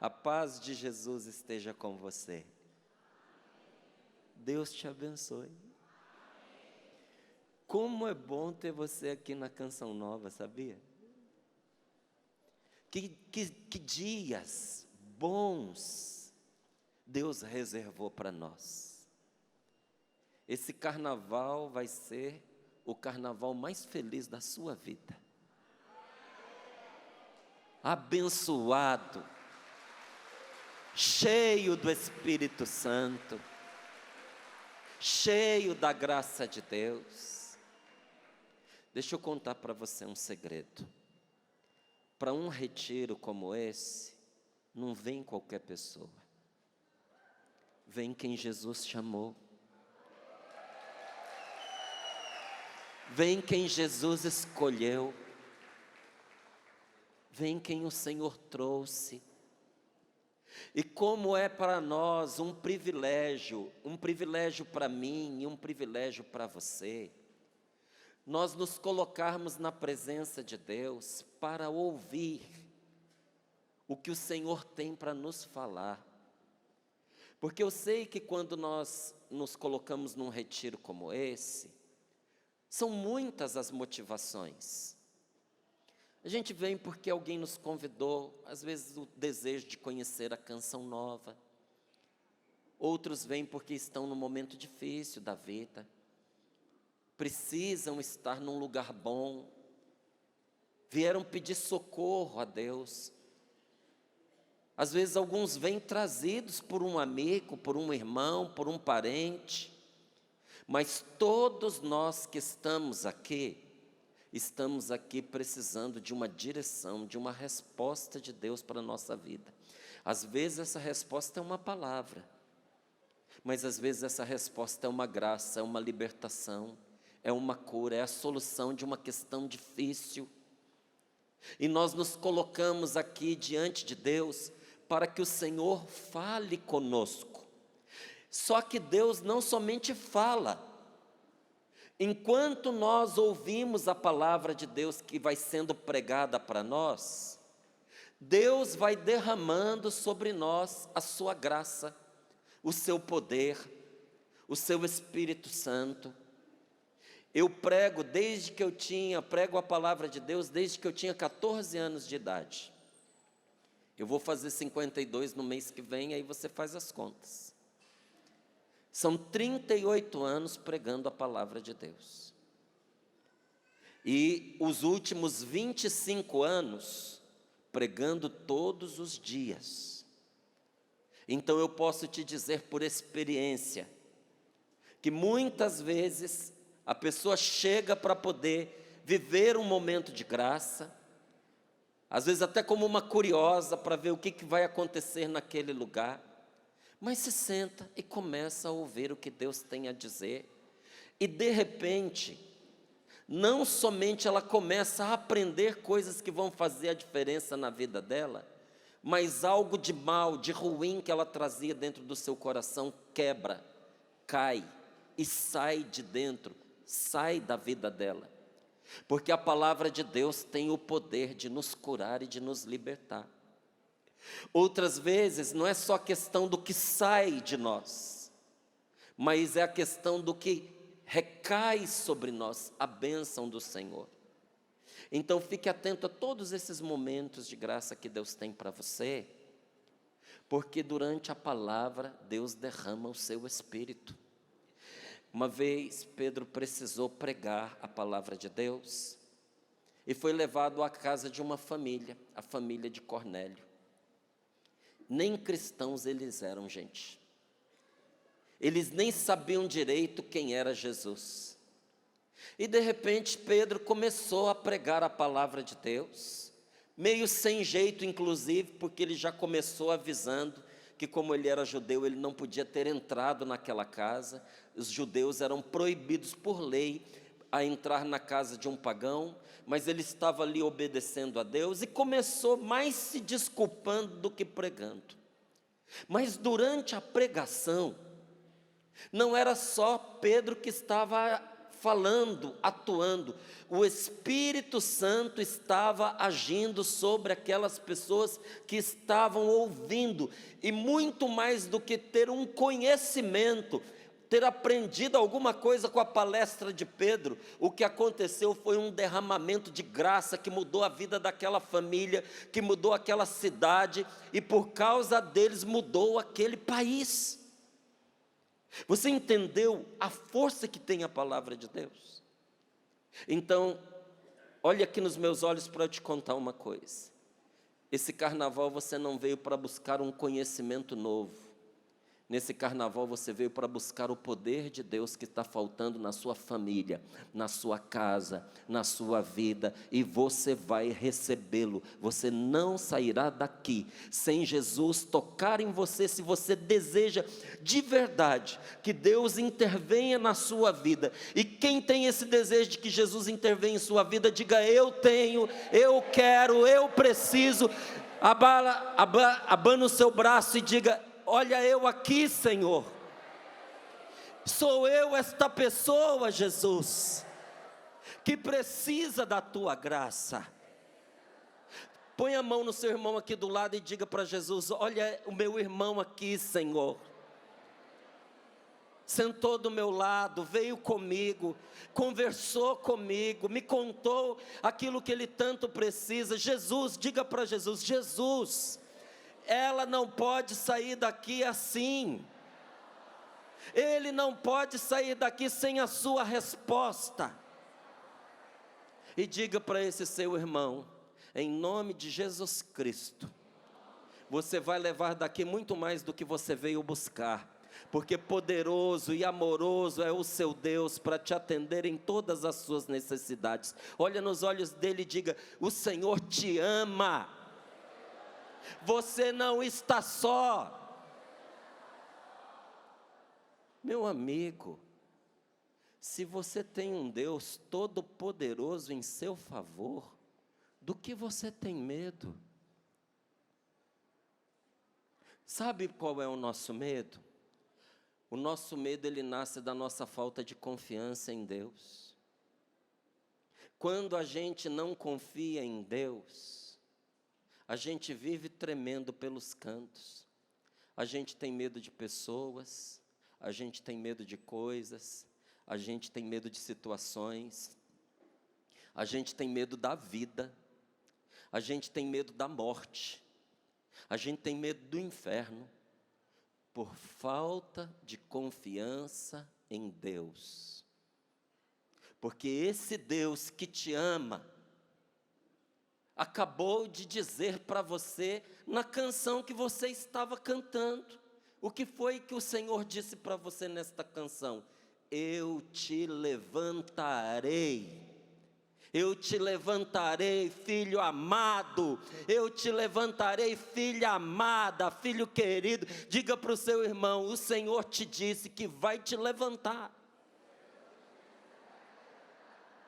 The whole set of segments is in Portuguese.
A paz de Jesus esteja com você. Deus te abençoe. Como é bom ter você aqui na Canção Nova, sabia? Que dias bons Deus reservou para nós. Esse carnaval vai ser o carnaval mais feliz da sua vida. Abençoado, cheio do Espírito Santo, cheio da graça de Deus. Deixa eu contar para você um segredo. Para um retiro como esse, não vem qualquer pessoa. Vem quem Jesus chamou. Vem quem Jesus escolheu. Vem quem o Senhor trouxe. E como é para nós um privilégio para mim e um privilégio para você, nós nos colocarmos na presença de Deus para ouvir o que o Senhor tem para nos falar. Porque eu sei que quando nós nos colocamos num retiro como esse, são muitas as motivações. A gente vem porque alguém nos convidou, às vezes o desejo de conhecer a Canção Nova. Outros vêm porque estão num momento difícil da vida. Precisam estar num lugar bom. Vieram pedir socorro a Deus. Às vezes alguns vêm trazidos por um amigo, por um irmão, por um parente. Mas todos nós que estamos aqui precisando de uma direção, de uma resposta de Deus para a nossa vida. Às vezes essa resposta é uma palavra, mas às vezes essa resposta é uma graça, é uma libertação, é uma cura, é a solução de uma questão difícil. E nós nos colocamos aqui diante de Deus para que o Senhor fale conosco. Só que Deus não somente fala. Enquanto nós ouvimos a palavra de Deus que vai sendo pregada para nós, Deus vai derramando sobre nós a sua graça, o seu poder, o seu Espírito Santo. Eu prego a palavra de Deus desde que eu tinha 14 anos de idade. Eu vou fazer 52 no mês que vem, aí você faz as contas. São 38 anos pregando a palavra de Deus. E os últimos 25 anos pregando todos os dias. Então eu posso te dizer por experiência, que muitas vezes a pessoa chega para poder viver um momento de graça, às vezes até como uma curiosa para ver o que vai acontecer naquele lugar, mas se senta e começa a ouvir o que Deus tem a dizer, e de repente, não somente ela começa a aprender coisas que vão fazer a diferença na vida dela, mas algo de mal, de ruim que ela trazia dentro do seu coração quebra, cai e sai de dentro, sai da vida dela. Porque a palavra de Deus tem o poder de nos curar e de nos libertar. Outras vezes não é só a questão do que sai de nós, mas é a questão do que recai sobre nós, a bênção do Senhor. Então fique atento a todos esses momentos de graça que Deus tem para você, porque durante a palavra Deus derrama o seu Espírito. Uma vez Pedro precisou pregar a palavra de Deus e foi levado à casa de uma família, a família de Cornélio. Nem cristãos eles eram, gente. Eles nem sabiam direito quem era Jesus. E de repente Pedro começou a pregar a palavra de Deus, meio sem jeito inclusive, porque ele já começou avisando que como ele era judeu, ele não podia ter entrado naquela casa. Os judeus eram proibidos por lei a entrar na casa de um pagão, mas ele estava ali obedecendo a Deus e começou mais se desculpando do que pregando. Mas durante a pregação, não era só Pedro que estava falando, atuando. O Espírito Santo estava agindo sobre aquelas pessoas que estavam ouvindo, e muito mais do que ter um conhecimento, ter aprendido alguma coisa com a palestra de Pedro, o que aconteceu foi um derramamento de graça que mudou a vida daquela família, que mudou aquela cidade, e por causa deles mudou aquele país. Você entendeu a força que tem a palavra de Deus? Então, olha aqui nos meus olhos para eu te contar uma coisa. Esse carnaval você não veio para buscar um conhecimento novo. Nesse carnaval você veio para buscar o poder de Deus que está faltando na sua família, na sua casa, na sua vida, e você vai recebê-lo. Você não sairá daqui sem Jesus tocar em você, se você deseja de verdade que Deus intervenha na sua vida. E quem tem esse desejo de que Jesus intervenha em sua vida, diga: eu tenho, eu quero, eu preciso. Abana o seu braço e diga: olha eu aqui, Senhor, sou eu esta pessoa, Jesus, que precisa da Tua graça. Põe a mão no seu irmão aqui do lado e diga para Jesus: olha o meu irmão aqui, Senhor, sentou do meu lado, veio comigo, conversou comigo, me contou aquilo que ele tanto precisa. Jesus, diga para Jesus: Jesus, ela não pode sair daqui assim. Ele não pode sair daqui sem a sua resposta. E diga para esse seu irmão: em nome de Jesus Cristo, você vai levar daqui muito mais do que você veio buscar, porque poderoso e amoroso é o seu Deus para te atender em todas as suas necessidades. Olha nos olhos dele e diga: o Senhor te ama. Você não está só. Meu amigo, se você tem um Deus todo-poderoso em seu favor, do que você tem medo? Sabe qual é o nosso medo? O nosso medo, ele nasce da nossa falta de confiança em Deus. Quando a gente não confia em Deus, a gente vive tremendo pelos cantos. A gente tem medo de pessoas, a gente tem medo de coisas, a gente tem medo de situações, a gente tem medo da vida, a gente tem medo da morte, a gente tem medo do inferno, por falta de confiança em Deus. Porque esse Deus que te ama acabou de dizer para você, na canção que você estava cantando, o que foi que o Senhor disse para você nesta canção? Eu te levantarei, filho amado, eu te levantarei, filha amada, filho querido. Diga para o seu irmão: o Senhor te disse que vai te levantar,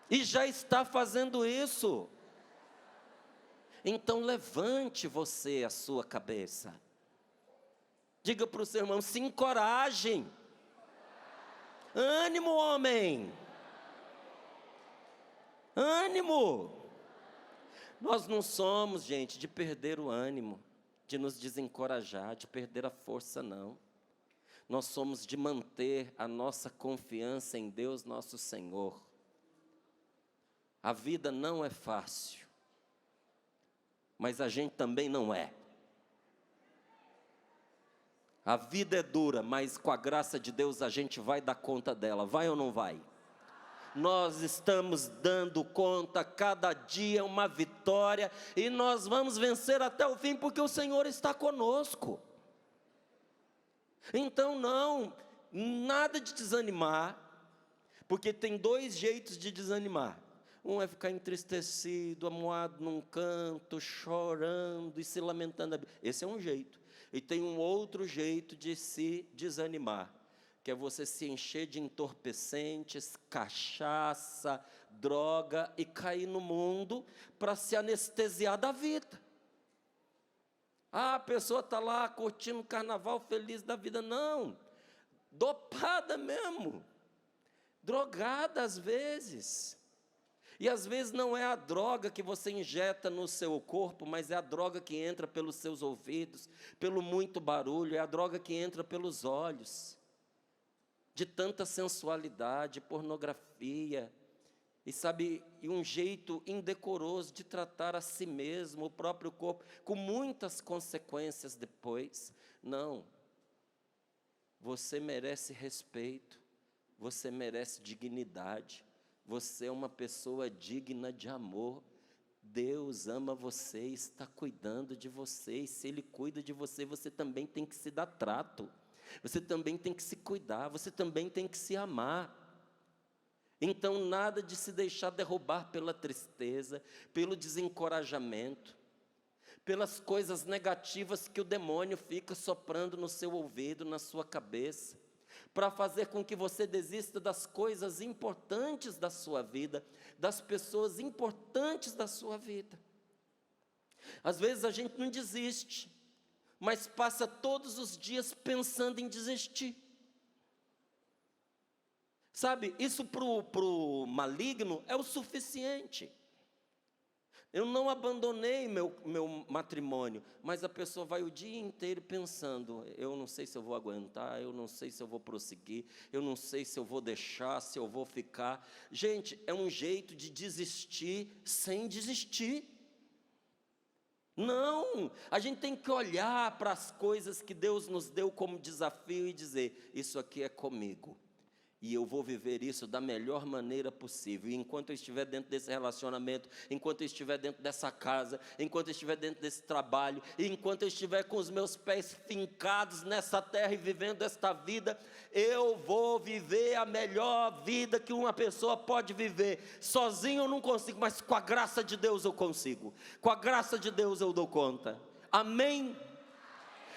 e já está fazendo isso. Então levante você a sua cabeça. Diga para o seu irmão: se encorajem. Ânimo, homem. Ânimo. Nós não somos, gente, de perder o ânimo, de nos desencorajar, de perder a força, não. Nós somos de manter a nossa confiança em Deus, nosso Senhor. A vida não é fácil, mas a gente também não é. A vida é dura, mas com a graça de Deus a gente vai dar conta dela. Vai ou não vai? Nós estamos dando conta, cada dia uma vitória, e nós vamos vencer até o fim, porque o Senhor está conosco. Então não, nada de desanimar, porque tem dois jeitos de desanimar. Um é ficar entristecido, amuado num canto, chorando e se lamentando. Esse é um jeito. E tem um outro jeito de se desanimar, que é você se encher de entorpecentes, cachaça, droga e cair no mundo para se anestesiar da vida. Ah, a pessoa está lá curtindo o carnaval, feliz da vida. Não, dopada mesmo. drogada às vezes. E às vezes não é a droga que você injeta no seu corpo, mas é a droga que entra pelos seus ouvidos, pelo muito barulho, é a droga que entra pelos olhos, de tanta sensualidade, pornografia, e sabe, e um jeito indecoroso de tratar a si mesmo, o próprio corpo, com muitas consequências depois. Não, você merece respeito, você merece dignidade, você é uma pessoa digna de amor. Deus ama você, está cuidando de você, e se Ele cuida de você, você também tem que se dar trato, você também tem que se cuidar, você também tem que se amar. Então, nada de se deixar derrubar pela tristeza, pelo desencorajamento, pelas coisas negativas que o demônio fica soprando no seu ouvido, na sua cabeça, para fazer com que você desista das coisas importantes da sua vida, das pessoas importantes da sua vida. Às vezes a gente não desiste, mas passa todos os dias pensando em desistir. Sabe, isso para o maligno é o suficiente. Eu não abandonei meu matrimônio, mas a pessoa vai o dia inteiro pensando, eu não sei se eu vou aguentar, eu não sei se eu vou prosseguir, eu não sei se eu vou deixar, se eu vou ficar. Gente, é um jeito de desistir sem desistir. Não, a gente tem que olhar para as coisas que Deus nos deu como desafio e dizer, isso aqui é comigo. E eu vou viver isso da melhor maneira possível. E enquanto eu estiver dentro desse relacionamento, enquanto eu estiver dentro dessa casa, enquanto eu estiver dentro desse trabalho, e enquanto eu estiver com os meus pés fincados nessa terra e vivendo esta vida, eu vou viver a melhor vida que uma pessoa pode viver. Sozinho eu não consigo, mas com a graça de Deus eu consigo. Com a graça de Deus eu dou conta. Amém?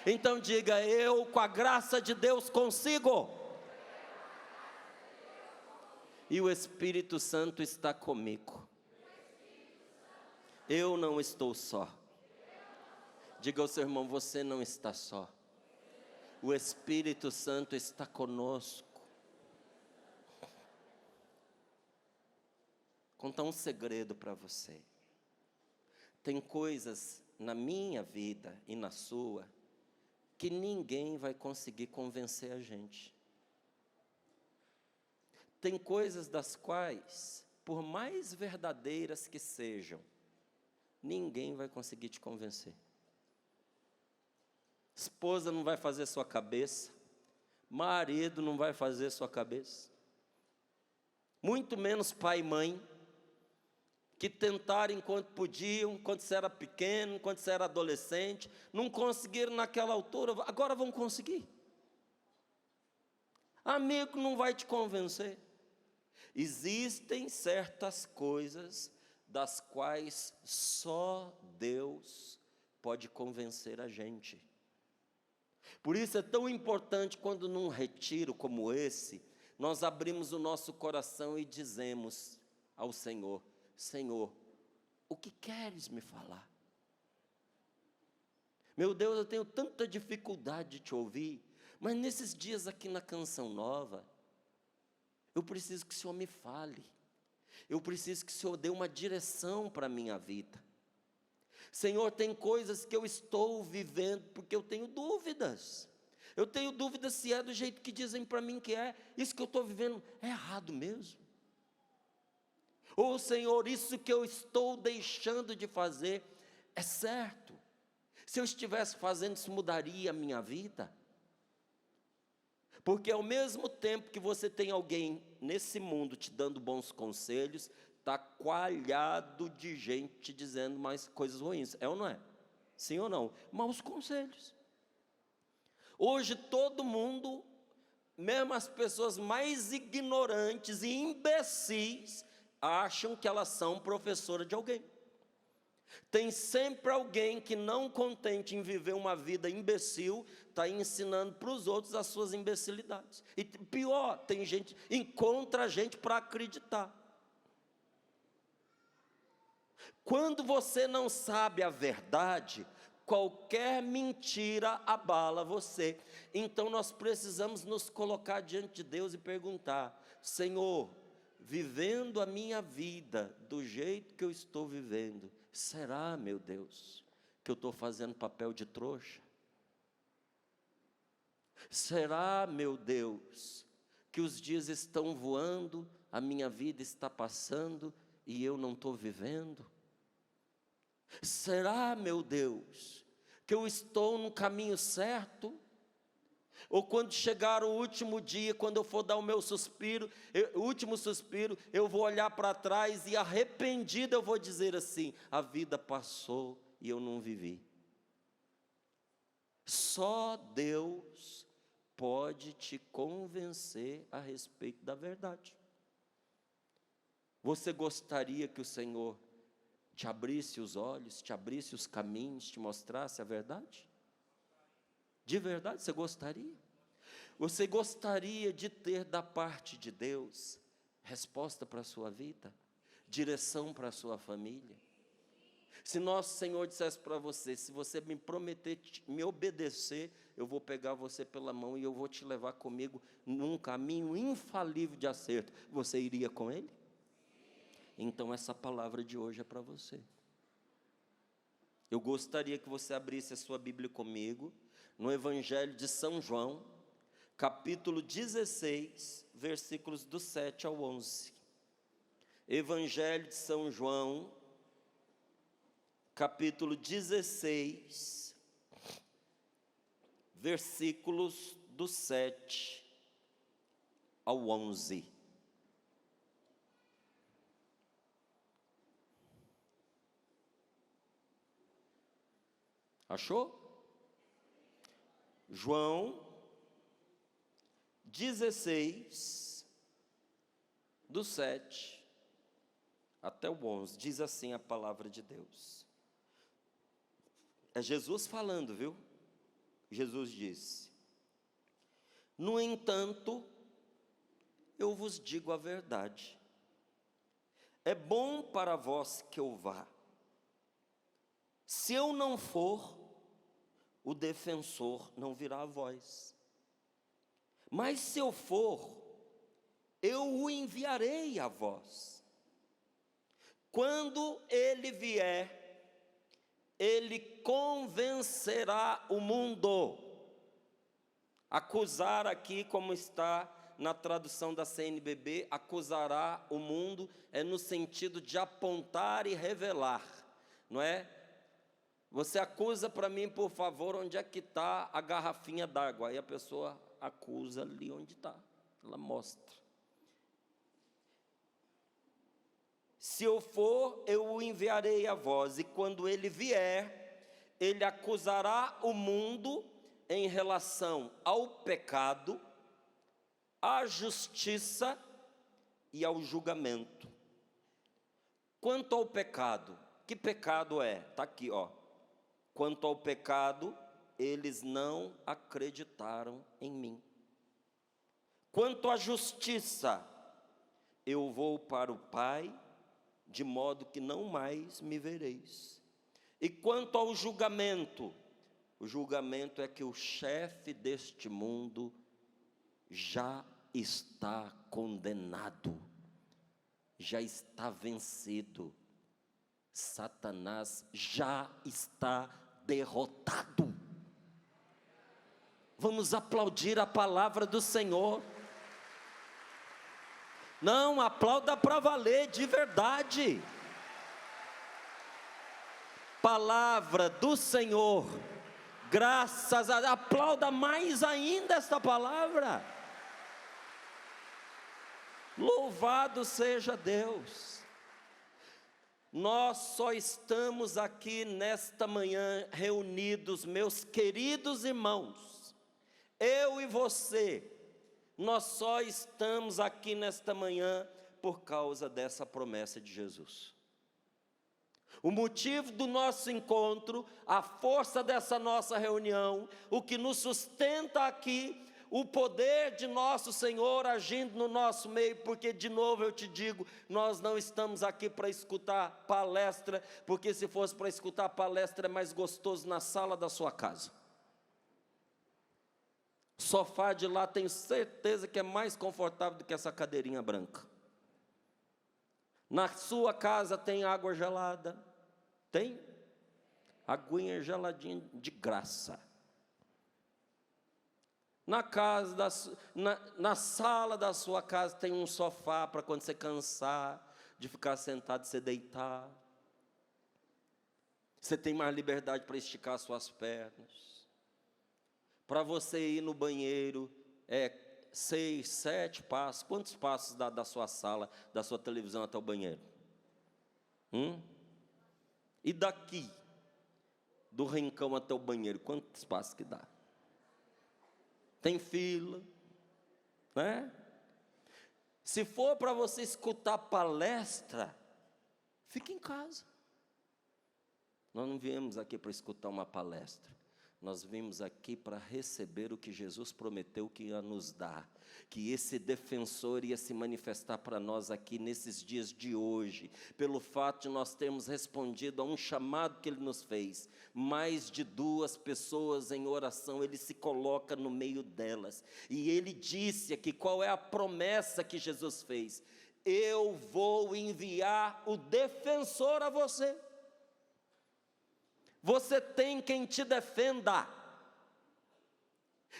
Então diga, eu com a graça de Deus consigo. E o Espírito Santo está comigo. Eu não estou só. Diga ao seu irmão, você não está só. O Espírito Santo está conosco. Vou contar um segredo para você. Tem coisas na minha vida e na sua que ninguém vai conseguir convencer a gente. Tem coisas das quais, por mais verdadeiras que sejam, ninguém vai conseguir te convencer. Esposa não vai fazer sua cabeça, marido não vai fazer sua cabeça, muito menos pai e mãe, que tentaram enquanto podiam, quando você era pequeno, quando você era adolescente, não conseguiram naquela altura, agora vão conseguir. Amigo não vai te convencer. Existem certas coisas das quais só Deus pode convencer a gente. Por isso é tão importante quando num retiro como esse, nós abrimos o nosso coração e dizemos ao Senhor, Senhor, o que queres me falar? Meu Deus, eu tenho tanta dificuldade de te ouvir, mas nesses dias aqui na Canção Nova, eu preciso que o Senhor me fale, eu preciso que o Senhor dê uma direção para a minha vida. Senhor, tem coisas que eu estou vivendo porque eu tenho dúvidas. Eu tenho dúvidas se é do jeito que dizem para mim que é, isso que eu estou vivendo é errado mesmo. Ou Senhor, isso que eu estou deixando de fazer é certo. Se eu estivesse fazendo isso, mudaria a minha vida? Porque ao mesmo tempo que você tem alguém nesse mundo te dando bons conselhos, está coalhado de gente te dizendo mais coisas ruins. É ou não é? Sim ou não? Maus conselhos. Hoje todo mundo, mesmo as pessoas mais ignorantes e imbecis, acham que elas são professora de alguém. Tem sempre alguém que, não contente em viver uma vida imbecil, está ensinando para os outros as suas imbecilidades. E pior, tem gente, encontra gente para acreditar. Quando você não sabe a verdade, qualquer mentira abala você. Então nós precisamos nos colocar diante de Deus e perguntar: Senhor, vivendo a minha vida do jeito que eu estou vivendo, será, meu Deus, que eu estou fazendo papel de trouxa? Será, meu Deus, que os dias estão voando, a minha vida está passando e eu não estou vivendo? Será, meu Deus, que eu estou no caminho certo? Ou quando chegar o último dia, quando eu for dar o meu suspiro, o último suspiro, eu vou olhar para trás e arrependido eu vou dizer assim: a vida passou e eu não vivi. Só Deus pode te convencer a respeito da verdade. Você gostaria que o Senhor te abrisse os olhos, te abrisse os caminhos, te mostrasse a verdade? De verdade, você gostaria? Você gostaria de ter da parte de Deus resposta para a sua vida? Direção para a sua família? Se nosso Senhor dissesse para você: se você me prometer me obedecer, eu vou pegar você pela mão e eu vou te levar comigo num caminho infalível de acerto, você iria com Ele? Então essa palavra de hoje é para você. Eu gostaria que você abrisse a sua Bíblia comigo, no Evangelho de São João, capítulo 16, versículos do 7 ao 11. Evangelho de São João, capítulo 16, versículos do 7 ao 11. Achou? João 16, do 7 até o 11, diz assim a palavra de Deus. É Jesus falando, viu? Jesus disse: no entanto, eu vos digo a verdade, é bom para vós que eu vá. Se eu não for, o defensor não virá a vós. Mas se eu for, eu o enviarei a vós. Quando ele vier, ele convencerá o mundo. Acusar aqui, como está na tradução da CNBB, acusará o mundo, é no sentido de apontar e revelar, não é? Você acusa para mim, por favor, onde é que está a garrafinha d'água? Aí a pessoa acusa ali onde está, ela mostra. Se eu for, eu o enviarei a vós, e quando ele vier, ele acusará o mundo em relação ao pecado, à justiça e ao julgamento. Quanto ao pecado, que pecado é? Está aqui, ó. Quanto ao pecado, eles não acreditaram em mim. Quanto à justiça, eu vou para o Pai, de modo que não mais me vereis. E quanto ao julgamento, o julgamento é que o chefe deste mundo já está condenado, já está vencido. Satanás já está derrotado. Vamos aplaudir a palavra do Senhor. Não, aplauda para valer, de verdade. Palavra do Senhor, graças a Deus. Aplauda mais ainda esta palavra. Louvado seja Deus. Nós só estamos aqui nesta manhã reunidos, meus queridos irmãos, eu e você, nós só estamos aqui nesta manhã por causa dessa promessa de Jesus. O motivo do nosso encontro, a força dessa nossa reunião, o que nos sustenta aqui, o poder de nosso Senhor agindo no nosso meio, porque de novo eu te digo, nós não estamos aqui para escutar palestra, porque se fosse para escutar palestra é mais gostoso na sala da sua casa. Sofá de lá tenho certeza que é mais confortável do que essa cadeirinha branca. Na sua casa tem água gelada? Tem? Aguinha geladinha de graça. Na sala da sua casa tem um sofá para quando você cansar de ficar sentado, você deitar. Você tem mais liberdade para esticar suas pernas. Para você ir no banheiro, 6, 7 passos. Quantos passos dá da sua sala, da sua televisão até o banheiro? E daqui, do rincão até o banheiro, quantos passos que dá? Tem fila, né? Se for para você escutar palestra, fique em casa. Nós não viemos aqui para escutar uma palestra. Nós vimos aqui para receber o que Jesus prometeu que ia nos dar, que esse defensor ia se manifestar para nós aqui nesses dias de hoje, pelo fato de nós termos respondido a um chamado que Ele nos fez. Mais de 2 pessoas em oração, Ele se coloca no meio delas, e Ele disse aqui qual é a promessa que Jesus fez: eu vou enviar o defensor a você. Você tem quem te defenda.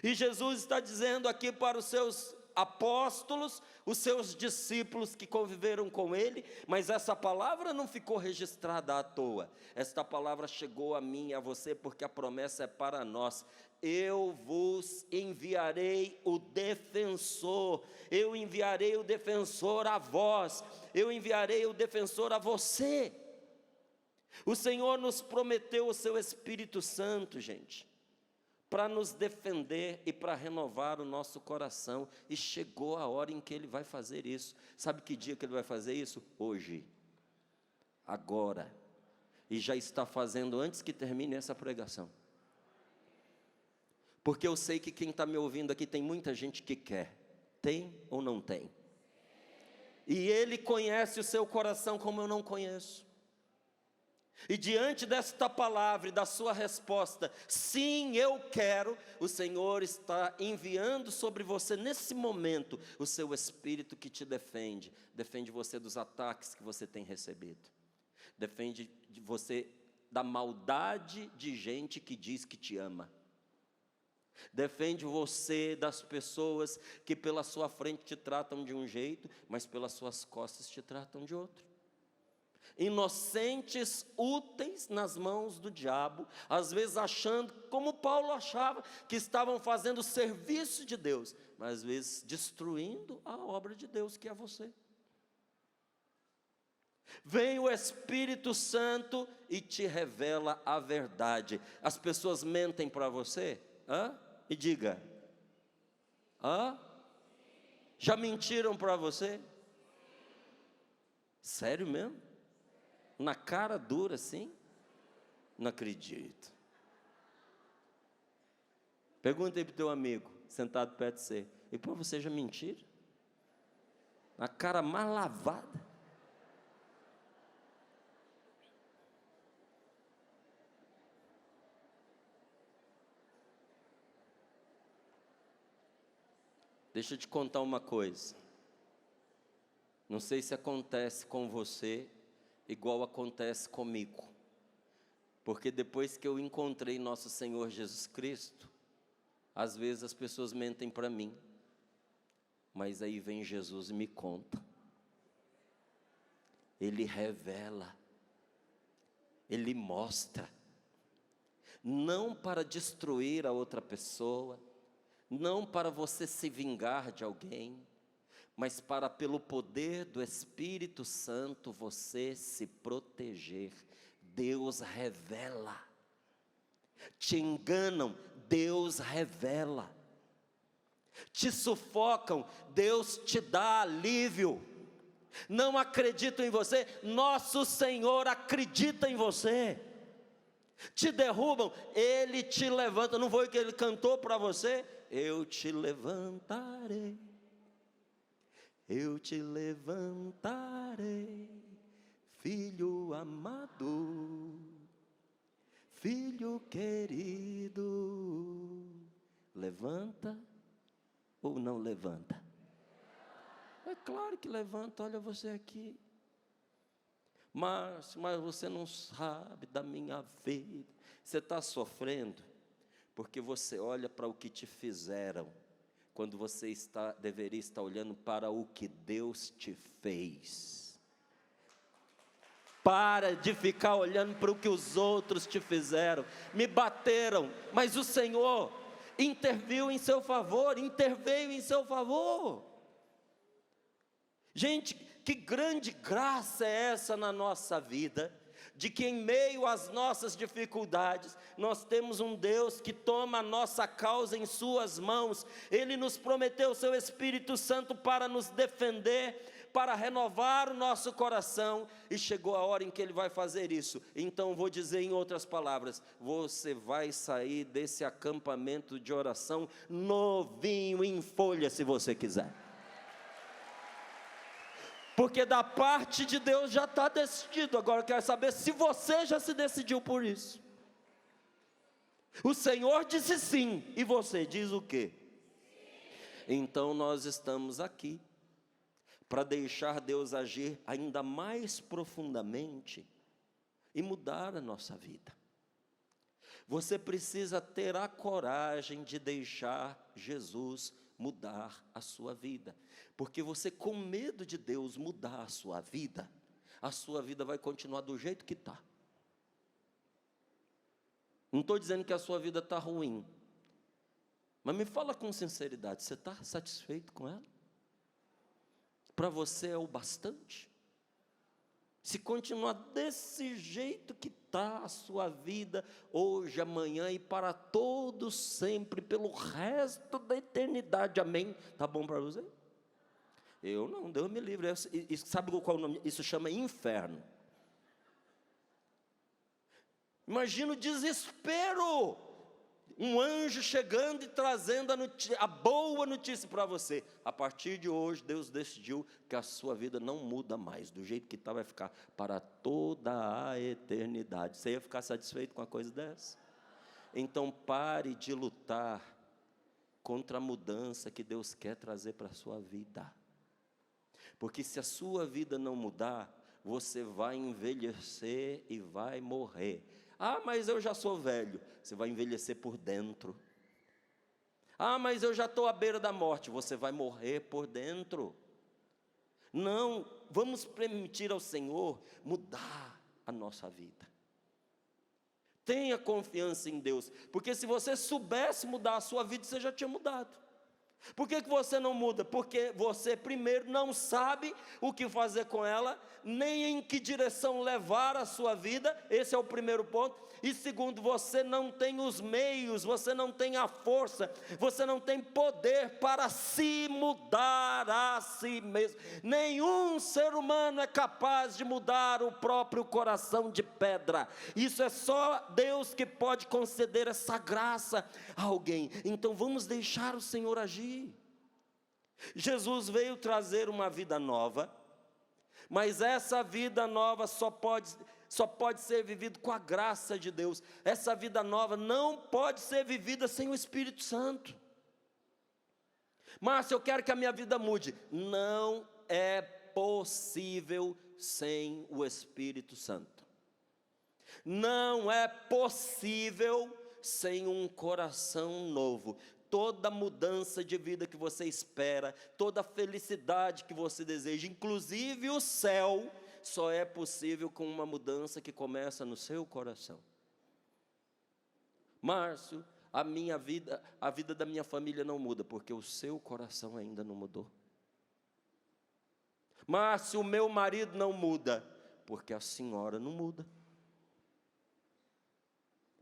E Jesus está dizendo aqui para os seus apóstolos, os seus discípulos que conviveram com Ele, mas essa palavra não ficou registrada à toa. Esta palavra chegou a mim e a você porque a promessa é para nós. Eu vos enviarei o defensor. Eu enviarei o defensor a vós. Eu enviarei o defensor a você. O Senhor nos prometeu o seu Espírito Santo, gente, para nos defender e para renovar o nosso coração, e chegou a hora em que Ele vai fazer isso. Sabe que dia que Ele vai fazer isso? Hoje, agora, e já está fazendo antes que termine essa pregação, porque eu sei que quem está me ouvindo aqui tem muita gente que quer, tem ou não tem? E Ele conhece o seu coração como eu não conheço. E diante desta palavra e da sua resposta, sim, eu quero, o Senhor está enviando sobre você nesse momento o seu Espírito que te defende. Defende você dos ataques que você tem recebido. Defende você da maldade de gente que diz que te ama. Defende você das pessoas que pela sua frente te tratam de um jeito, mas pelas suas costas te tratam de outro. Inocentes, úteis nas mãos do diabo, às vezes achando, como Paulo achava, que estavam fazendo o serviço de Deus, mas às vezes destruindo a obra de Deus que é você. Vem o Espírito Santo e te revela a verdade. As pessoas mentem para você? E diga, já mentiram para você? Sério mesmo? Na cara dura assim? Não acredito. Pergunta aí para o teu amigo, sentado perto de você: e para você já mentiram? Na cara mais lavada. Deixa eu te contar uma coisa. Não sei se acontece com você igual acontece comigo, porque depois que eu encontrei nosso Senhor Jesus Cristo, às vezes as pessoas mentem para mim, mas aí vem Jesus e me conta. Ele revela, Ele mostra, não para destruir a outra pessoa, não para você se vingar de alguém, mas para, pelo poder do Espírito Santo, você se proteger. Deus revela. Te enganam, Deus revela. Te sufocam, Deus te dá alívio. Não acreditam em você, nosso Senhor acredita em você. te derrubam, Ele te levanta. Não foi o que Ele cantou para você? Eu te levantarei, eu te levantarei, filho amado, filho querido. Levanta ou não levanta? É claro que levanta, olha você aqui. Mas você não sabe da minha vida. Você está sofrendo porque você olha para o que te fizeram, quando você deveria estar olhando para o que Deus te fez. Para de ficar olhando para o que os outros te fizeram. Me bateram, mas o Senhor interviu em seu favor, interveio em seu favor. Gente, que grande graça é essa na nossa vida, de que em meio às nossas dificuldades, nós temos um Deus que toma a nossa causa em suas mãos. Ele nos prometeu o seu Espírito Santo para nos defender, para renovar o nosso coração, e chegou a hora em que Ele vai fazer isso. Então vou dizer em outras palavras, você vai sair desse acampamento de oração novinho em folha, se você quiser. Porque da parte de Deus já está decidido. Agora eu quero saber se você já se decidiu por isso. O Senhor disse sim, e você diz o quê? Então nós estamos aqui para deixar Deus agir ainda mais profundamente e mudar a nossa vida. Você precisa ter a coragem de deixar Jesus mudar a sua vida, porque você, com medo de Deus mudar a sua vida vai continuar do jeito que está. Não estou dizendo que a sua vida está ruim, mas me fala com sinceridade, você está satisfeito com ela? Para você é o bastante? Se continuar desse jeito que está a sua vida, hoje, amanhã e para todos sempre, pelo resto da eternidade, amém? Está bom para você? Eu não, Deus me livre. Isso, sabe qual é o nome? Isso chama inferno. Imagina o desespero. Um anjo chegando e trazendo a boa notícia para você. A partir de hoje, Deus decidiu que a sua vida não muda mais. Do jeito que está, vai ficar para toda a eternidade. Você ia ficar satisfeito com uma coisa dessa? Então pare de lutar contra a mudança que Deus quer trazer para a sua vida. Porque se a sua vida não mudar, você vai envelhecer e vai morrer. Ah, mas eu já sou velho. Você vai envelhecer por dentro. Ah, mas eu já estou à beira da morte. Você vai morrer por dentro. Não, vamos permitir ao Senhor mudar a nossa vida. Tenha confiança em Deus, porque se você soubesse mudar a sua vida, você já tinha mudado. Por que você não muda? Porque você, primeiro, não sabe o que fazer com ela, nem em que direção levar a sua vida. Esse é o primeiro ponto. E segundo, você não tem os meios, você não tem a força, você não tem poder para se mudar a si mesmo. Nenhum ser humano é capaz de mudar o próprio coração de pedra. Isso é só Deus que pode conceder essa graça a alguém. Então vamos deixar o Senhor agir. Jesus veio trazer uma vida nova, mas essa vida nova só pode ser vivida com a graça de Deus. Essa vida nova não pode ser vivida sem o Espírito Santo. Márcio, eu quero que a minha vida mude. Não é possível sem o Espírito Santo. Não é possível sem um coração novo. Toda mudança de vida que você espera, toda felicidade que você deseja, inclusive o céu, só é possível com uma mudança que começa no seu coração. Márcio, a vida da minha família não muda, porque o seu coração ainda não mudou. Márcio, o meu marido não muda, porque a senhora não muda.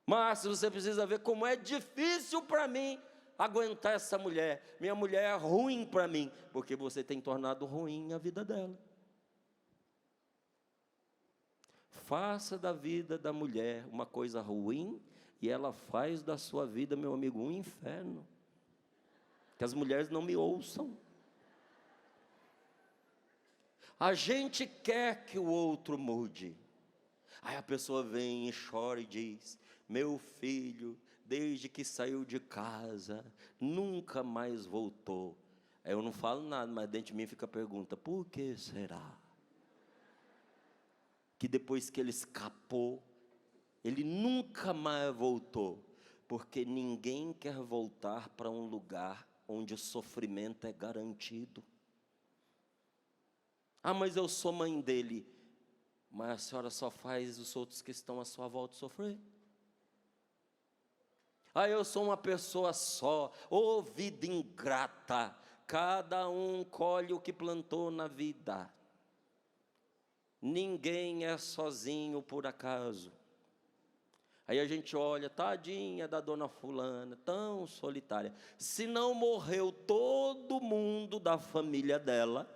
Márcio, você precisa ver como é difícil para mim aguentar essa mulher. Minha mulher é ruim para mim, porque você tem tornado ruim a vida dela. faça da vida da mulher uma coisa ruim, e ela faz da sua vida, meu amigo, um inferno. Que as mulheres não me ouçam. A gente quer que o outro mude. Aí a pessoa vem e chora e diz: meu filho, desde que saiu de casa, nunca mais voltou. Aí eu não falo nada, mas dentro de mim fica a pergunta: por que será? Que depois que ele escapou, ele nunca mais voltou. Porque ninguém quer voltar para um lugar onde o sofrimento é garantido. Ah, mas eu sou mãe dele. Mas a senhora só faz os outros que estão à sua volta sofrer. Ah, eu sou uma pessoa só. Ô, vida ingrata. Cada um colhe o que plantou na vida. Ninguém é sozinho por acaso. Aí a gente olha, tadinha da dona fulana, tão solitária. Se não morreu todo mundo da família dela,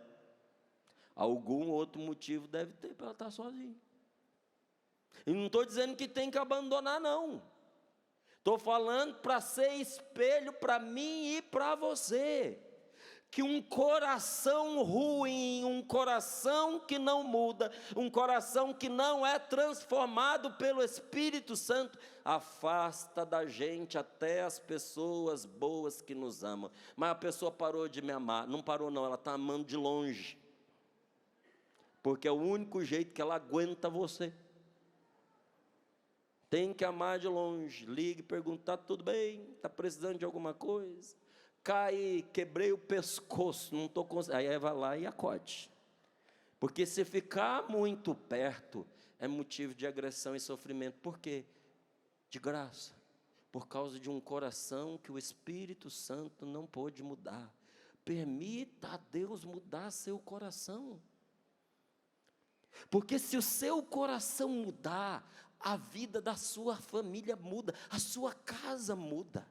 algum outro motivo deve ter para ela estar sozinha. E não estou dizendo que tem que abandonar, não. Estou falando para ser espelho para mim e para você. Que um coração ruim, um coração que não muda, um coração que não é transformado pelo Espírito Santo, afasta da gente até as pessoas boas que nos amam. Mas a pessoa parou de me amar. Não parou não, ela está amando de longe. Porque é o único jeito que ela aguenta você. Tem que amar de longe. Ligue, perguntar, tudo bem? Está precisando de alguma coisa? Cai, quebrei o pescoço, não estou conseguindo. Aí vai lá e acode. Porque se ficar muito perto, é motivo de agressão e sofrimento. Por quê? De graça. Por causa de um coração que o Espírito Santo não pôde mudar. Permita a Deus mudar seu coração. Porque se o seu coração mudar, a vida da sua família muda, a sua casa muda.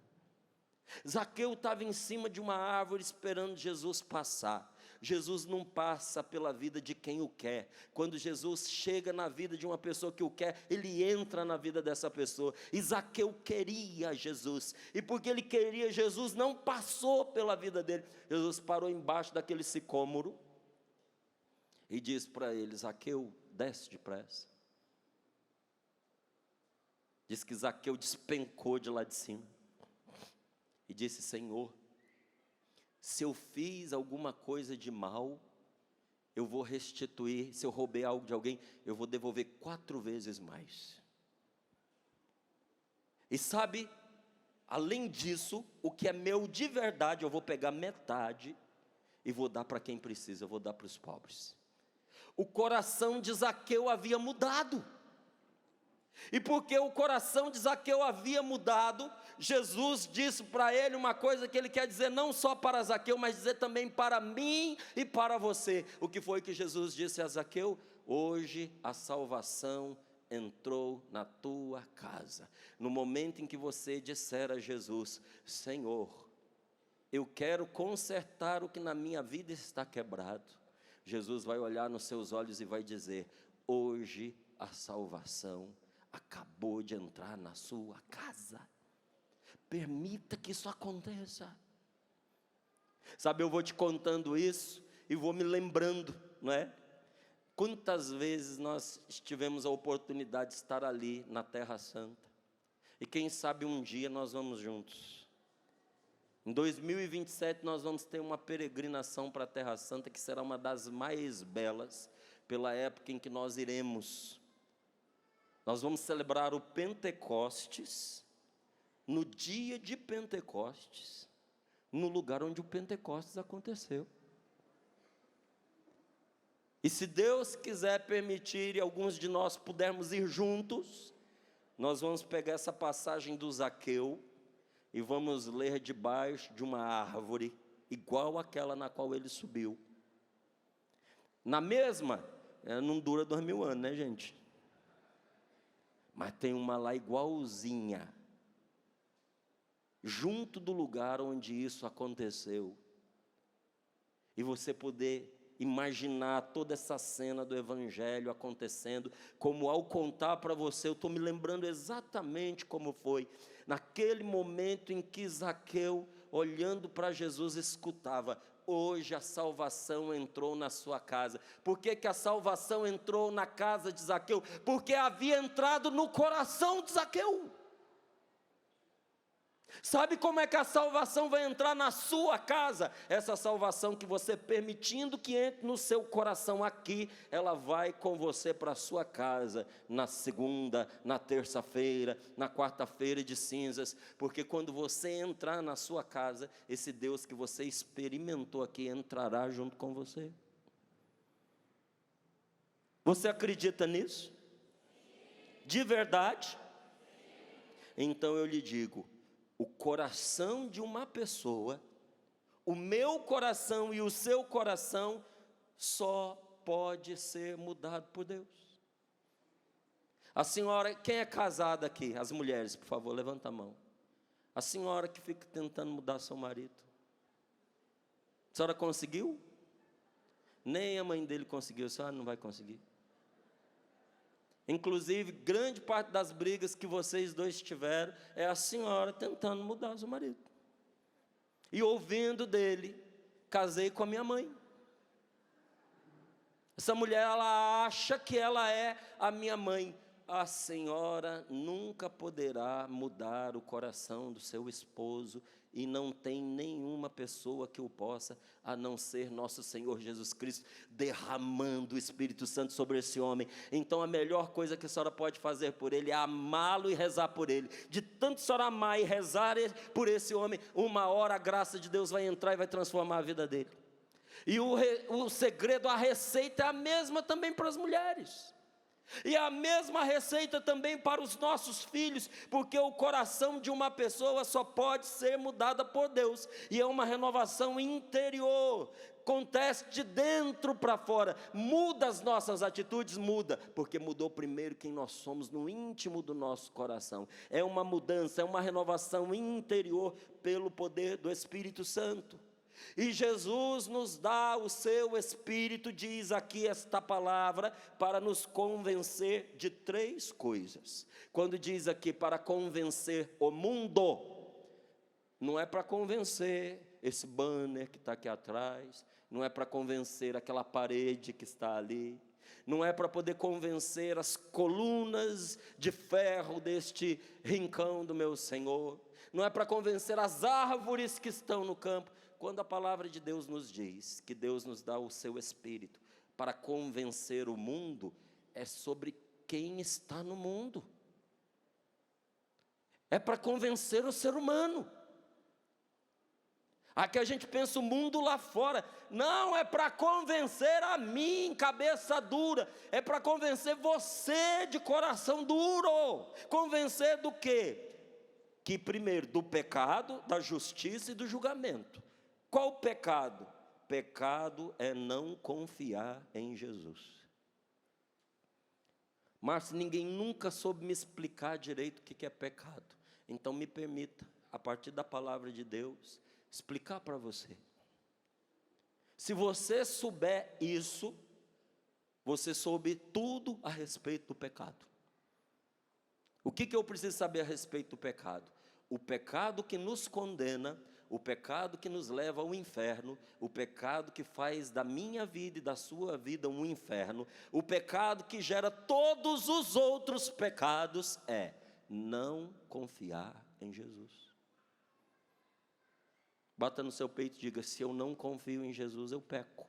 Zaqueu estava em cima de uma árvore esperando Jesus passar. Jesus não passa pela vida de quem o quer. Quando Jesus chega na vida de uma pessoa que o quer, ele entra na vida dessa pessoa. E Zaqueu queria Jesus. E porque ele queria Jesus, não passou pela vida dele. Jesus parou embaixo daquele sicômoro e disse para ele: Zaqueu, desce depressa. Diz que Zaqueu despencou de lá de cima. E disse: Senhor, se eu fiz alguma coisa de mal, eu vou restituir. Se eu roubei algo de alguém, eu vou devolver 4 vezes mais. E sabe, além disso, o que é meu de verdade, eu vou pegar metade e vou dar para quem precisa, eu vou dar para os pobres. O coração de Zaqueu havia mudado. E porque o coração de Zaqueu havia mudado, Jesus disse para ele uma coisa que ele quer dizer não só para Zaqueu, mas dizer também para mim e para você. O que foi que Jesus disse a Zaqueu? Hoje a salvação entrou na tua casa. No momento em que você disser a Jesus: Senhor, eu quero consertar o que na minha vida está quebrado. Jesus vai olhar nos seus olhos e vai dizer: hoje a salvação acabou de entrar na sua casa. Permita que isso aconteça. Sabe, eu vou te contando isso e vou me lembrando, não é? Quantas vezes nós tivemos a oportunidade de estar ali na Terra Santa. E quem sabe um dia nós vamos juntos. Em 2027 nós vamos ter uma peregrinação para a Terra Santa, que será uma das mais belas, pela época em que nós iremos. Nós vamos celebrar o Pentecostes, no dia de Pentecostes, no lugar onde o Pentecostes aconteceu. E se Deus quiser permitir, e alguns de nós pudermos ir juntos, nós vamos pegar essa passagem do Zaqueu, e vamos ler debaixo de uma árvore, igual àquela na qual ele subiu. Na mesma, não dura 2000 anos, né, gente? Mas tem uma lá igualzinha, junto do lugar onde isso aconteceu. E você poder imaginar toda essa cena do Evangelho acontecendo, como ao contar para você, eu estou me lembrando exatamente como foi, naquele momento em que Zaqueu, olhando para Jesus, escutava: hoje a salvação entrou na sua casa. Por que que a salvação entrou na casa de Zaqueu? Porque havia entrado no coração de Zaqueu. Sabe como é que a salvação vai entrar na sua casa? Essa salvação que você permitindo que entre no seu coração aqui, ela vai com você para a sua casa, na segunda, na terça-feira, na quarta-feira de cinzas, porque quando você entrar na sua casa, esse Deus que você experimentou aqui entrará junto com você. Você acredita nisso? De verdade? Então eu lhe digo, o coração de uma pessoa, o meu coração e o seu coração, só pode ser mudado por Deus. A senhora, quem é casada aqui? As mulheres, por favor, levanta a mão. A senhora que fica tentando mudar seu marido. A senhora conseguiu? Nem a mãe dele conseguiu, a senhora não vai conseguir. Inclusive, grande parte das brigas que vocês dois tiveram é a senhora tentando mudar o seu marido. E ouvindo dele, casei com a minha mãe. Essa mulher, ela acha que ela é a minha mãe. A senhora nunca poderá mudar o coração do seu esposo, e não tem nenhuma pessoa que o possa, a não ser nosso Senhor Jesus Cristo, derramando o Espírito Santo sobre esse homem. Então a melhor coisa que a senhora pode fazer por ele é amá-lo e rezar por ele. De tanto a senhora amar e rezar por esse homem, uma hora a graça de Deus vai entrar e vai transformar a vida dele. E o segredo, a receita é a mesma também para as mulheres. E a mesma receita também para os nossos filhos, porque o coração de uma pessoa só pode ser mudada por Deus, e é uma renovação interior, acontece de dentro para fora, muda as nossas atitudes, muda, porque mudou primeiro quem nós somos no íntimo do nosso coração. É uma mudança, é uma renovação interior pelo poder do Espírito Santo. E Jesus nos dá o seu Espírito, diz aqui esta palavra, para nos convencer de três coisas. Quando diz aqui para convencer o mundo, não é para convencer esse banner que está aqui atrás, não é para convencer aquela parede que está ali, não é para poder convencer as colunas de ferro deste rincão do meu Senhor, não é para convencer as árvores que estão no campo. Quando a palavra de Deus nos diz que Deus nos dá o seu Espírito para convencer o mundo, é sobre quem está no mundo. É para convencer o ser humano. Aqui a gente pensa o mundo lá fora. Não, é para convencer a mim, cabeça dura. É para convencer você de coração duro. Convencer do quê? Que primeiro, do pecado, da justiça e do julgamento. Qual o pecado? Pecado é não confiar em Jesus. Márcio, ninguém nunca soube me explicar direito o que é pecado. Então me permita, a partir da palavra de Deus, explicar para você. Se você souber isso, você soube tudo a respeito do pecado. O que eu preciso saber a respeito do pecado? O pecado que nos condena, o pecado que nos leva ao inferno, o pecado que faz da minha vida e da sua vida um inferno, o pecado que gera todos os outros pecados é não confiar em Jesus. Bata no seu peito e diga: se eu não confio em Jesus, eu peco.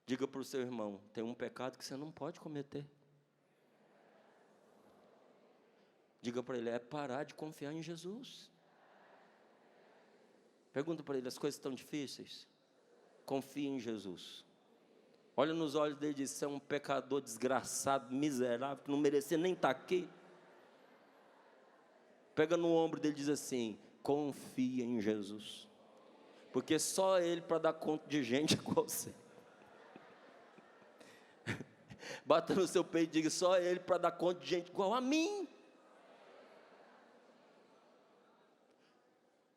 Diga para o seu irmão: tem um pecado que você não pode cometer. Diga para ele: é parar de confiar em Jesus. Pergunta para ele: as coisas estão difíceis? Confie em Jesus. Olha nos olhos dele e diz: você é um pecador desgraçado, miserável, que não merecia nem estar aqui. Pega no ombro dele e diz assim: confia em Jesus. Porque só Ele para dar conta de gente igual você. Bata no seu peito e diga: só Ele para dar conta de gente igual a mim.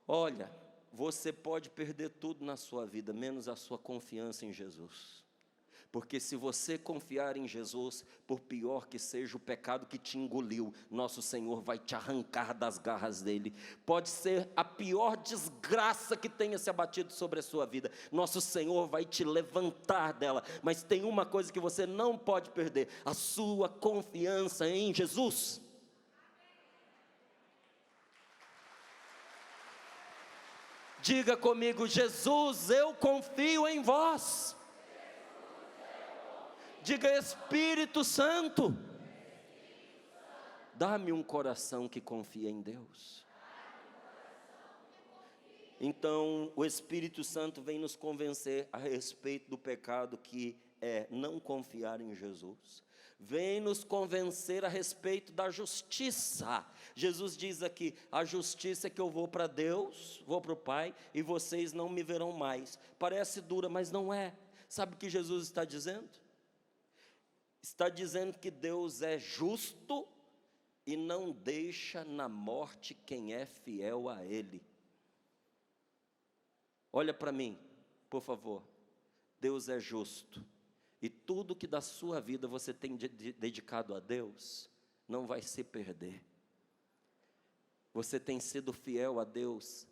Olha, você pode perder tudo na sua vida, menos a sua confiança em Jesus. Porque se você confiar em Jesus, por pior que seja o pecado que te engoliu, nosso Senhor vai te arrancar das garras dele. Pode ser a pior desgraça que tenha se abatido sobre a sua vida, nosso Senhor vai te levantar dela. Mas tem uma coisa que você não pode perder: a sua confiança em Jesus. Diga comigo: Jesus, eu confio em vós. Diga: Espírito Santo, dá-me um coração que confia em Deus. Então, o Espírito Santo vem nos convencer a respeito do pecado que é não confiar em Jesus. Vem nos convencer a respeito da justiça. Jesus diz aqui: a justiça é que eu vou para Deus, vou para o Pai, e vocês não me verão mais. Parece dura, mas não é. Sabe o que Jesus está dizendo? Está dizendo que Deus é justo e não deixa na morte quem é fiel a Ele. Olha para mim, por favor. Deus é justo, e tudo que da sua vida você tem dedicado a Deus, não vai se perder. Você tem sido fiel a Deus,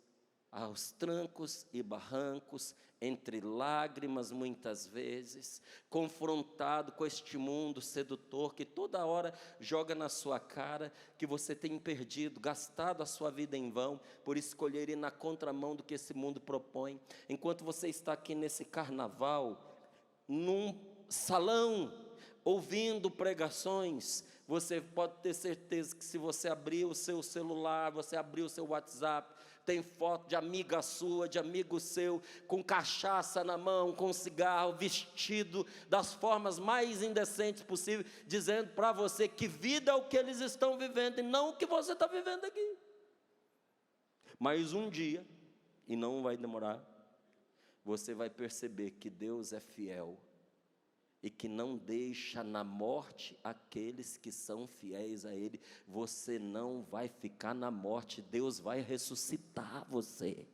aos trancos e barrancos, entre lágrimas muitas vezes, confrontado com este mundo sedutor que toda hora joga na sua cara que você tem perdido, gastado a sua vida em vão, por escolher ir na contramão do que esse mundo propõe. Enquanto você está aqui nesse carnaval, num salão, ouvindo pregações, você pode ter certeza que se você abrir o seu celular, você abrir o seu WhatsApp, tem foto de amiga sua, de amigo seu, com cachaça na mão, com cigarro, vestido das formas mais indecentes possíveis, dizendo para você que vida é o que eles estão vivendo e não o que você está vivendo aqui. Mas um dia, e não vai demorar, você vai perceber que Deus é fiel e que não deixa na morte aqueles que são fiéis a Ele. Você não vai ficar na morte, Deus vai ressuscitar você.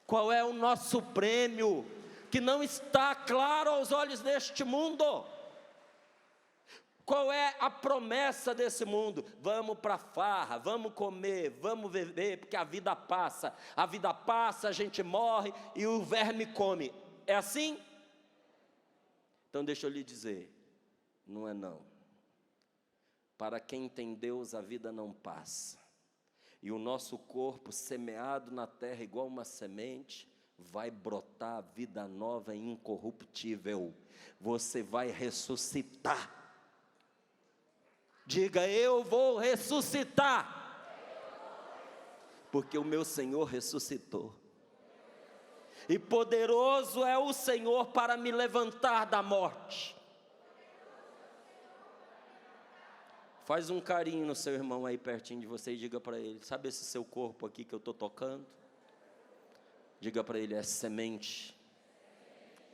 Qual é o nosso prêmio, que não está claro aos olhos deste mundo? Qual é a promessa desse mundo? Vamos para a farra, vamos comer, vamos beber, porque a vida passa, a gente morre e o verme come. É assim? Então deixa eu lhe dizer, não é não. Para quem tem Deus, a vida não passa. E o nosso corpo, semeado na terra igual uma semente, vai brotar vida nova e incorruptível. Você vai ressuscitar. Diga: eu vou ressuscitar. Porque o meu Senhor ressuscitou. E poderoso é o Senhor para me levantar da morte. Faz um carinho no seu irmão aí pertinho de você e diga para ele: sabe esse seu corpo aqui que eu estou tocando? Diga para ele: é semente,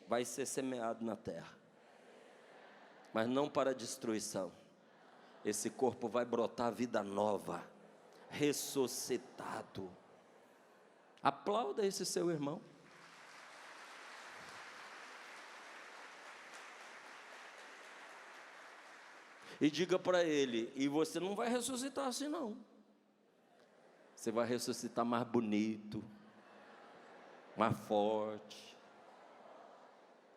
vai ser semeado na terra, mas não para destruição. Esse corpo vai brotar vida nova, ressuscitado. Aplauda esse seu irmão. E diga para ele: e você não vai ressuscitar assim não. Você vai ressuscitar mais bonito, mais forte,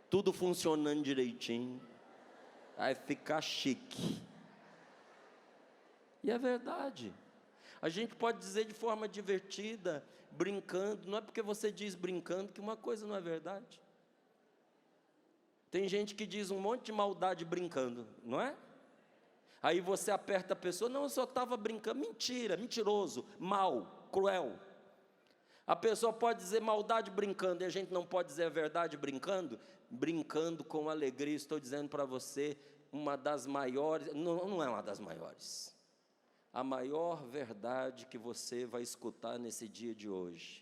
tudo funcionando direitinho, vai ficar chique. E é verdade. A gente pode dizer de forma divertida, brincando, não é porque você diz brincando que uma coisa não é verdade. Tem gente que diz um monte de maldade brincando, não é? Aí você aperta a pessoa: não, eu só estava brincando. Mentira, mentiroso, mal, cruel. A pessoa pode dizer maldade brincando, e a gente não pode dizer a verdade brincando? Brincando com alegria. Estou dizendo para você, uma das maiores, não é uma das maiores, a maior verdade que você vai escutar nesse dia de hoje.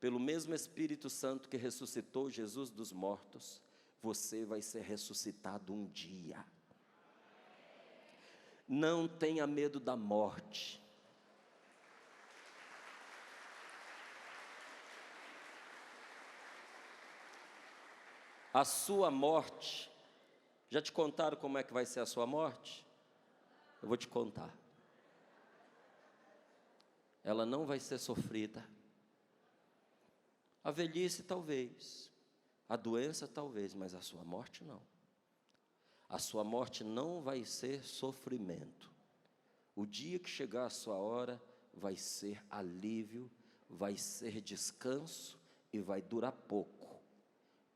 Pelo mesmo Espírito Santo que ressuscitou Jesus dos mortos, você vai ser ressuscitado um dia. Não tenha medo da morte. A sua morte, já te contaram como é que vai ser a sua morte? Eu vou te contar. Ela não vai ser sofrida. A velhice talvez, a doença talvez, mas a sua morte não. A sua morte não vai ser sofrimento. O dia que chegar a sua hora, vai ser alívio, vai ser descanso e vai durar pouco.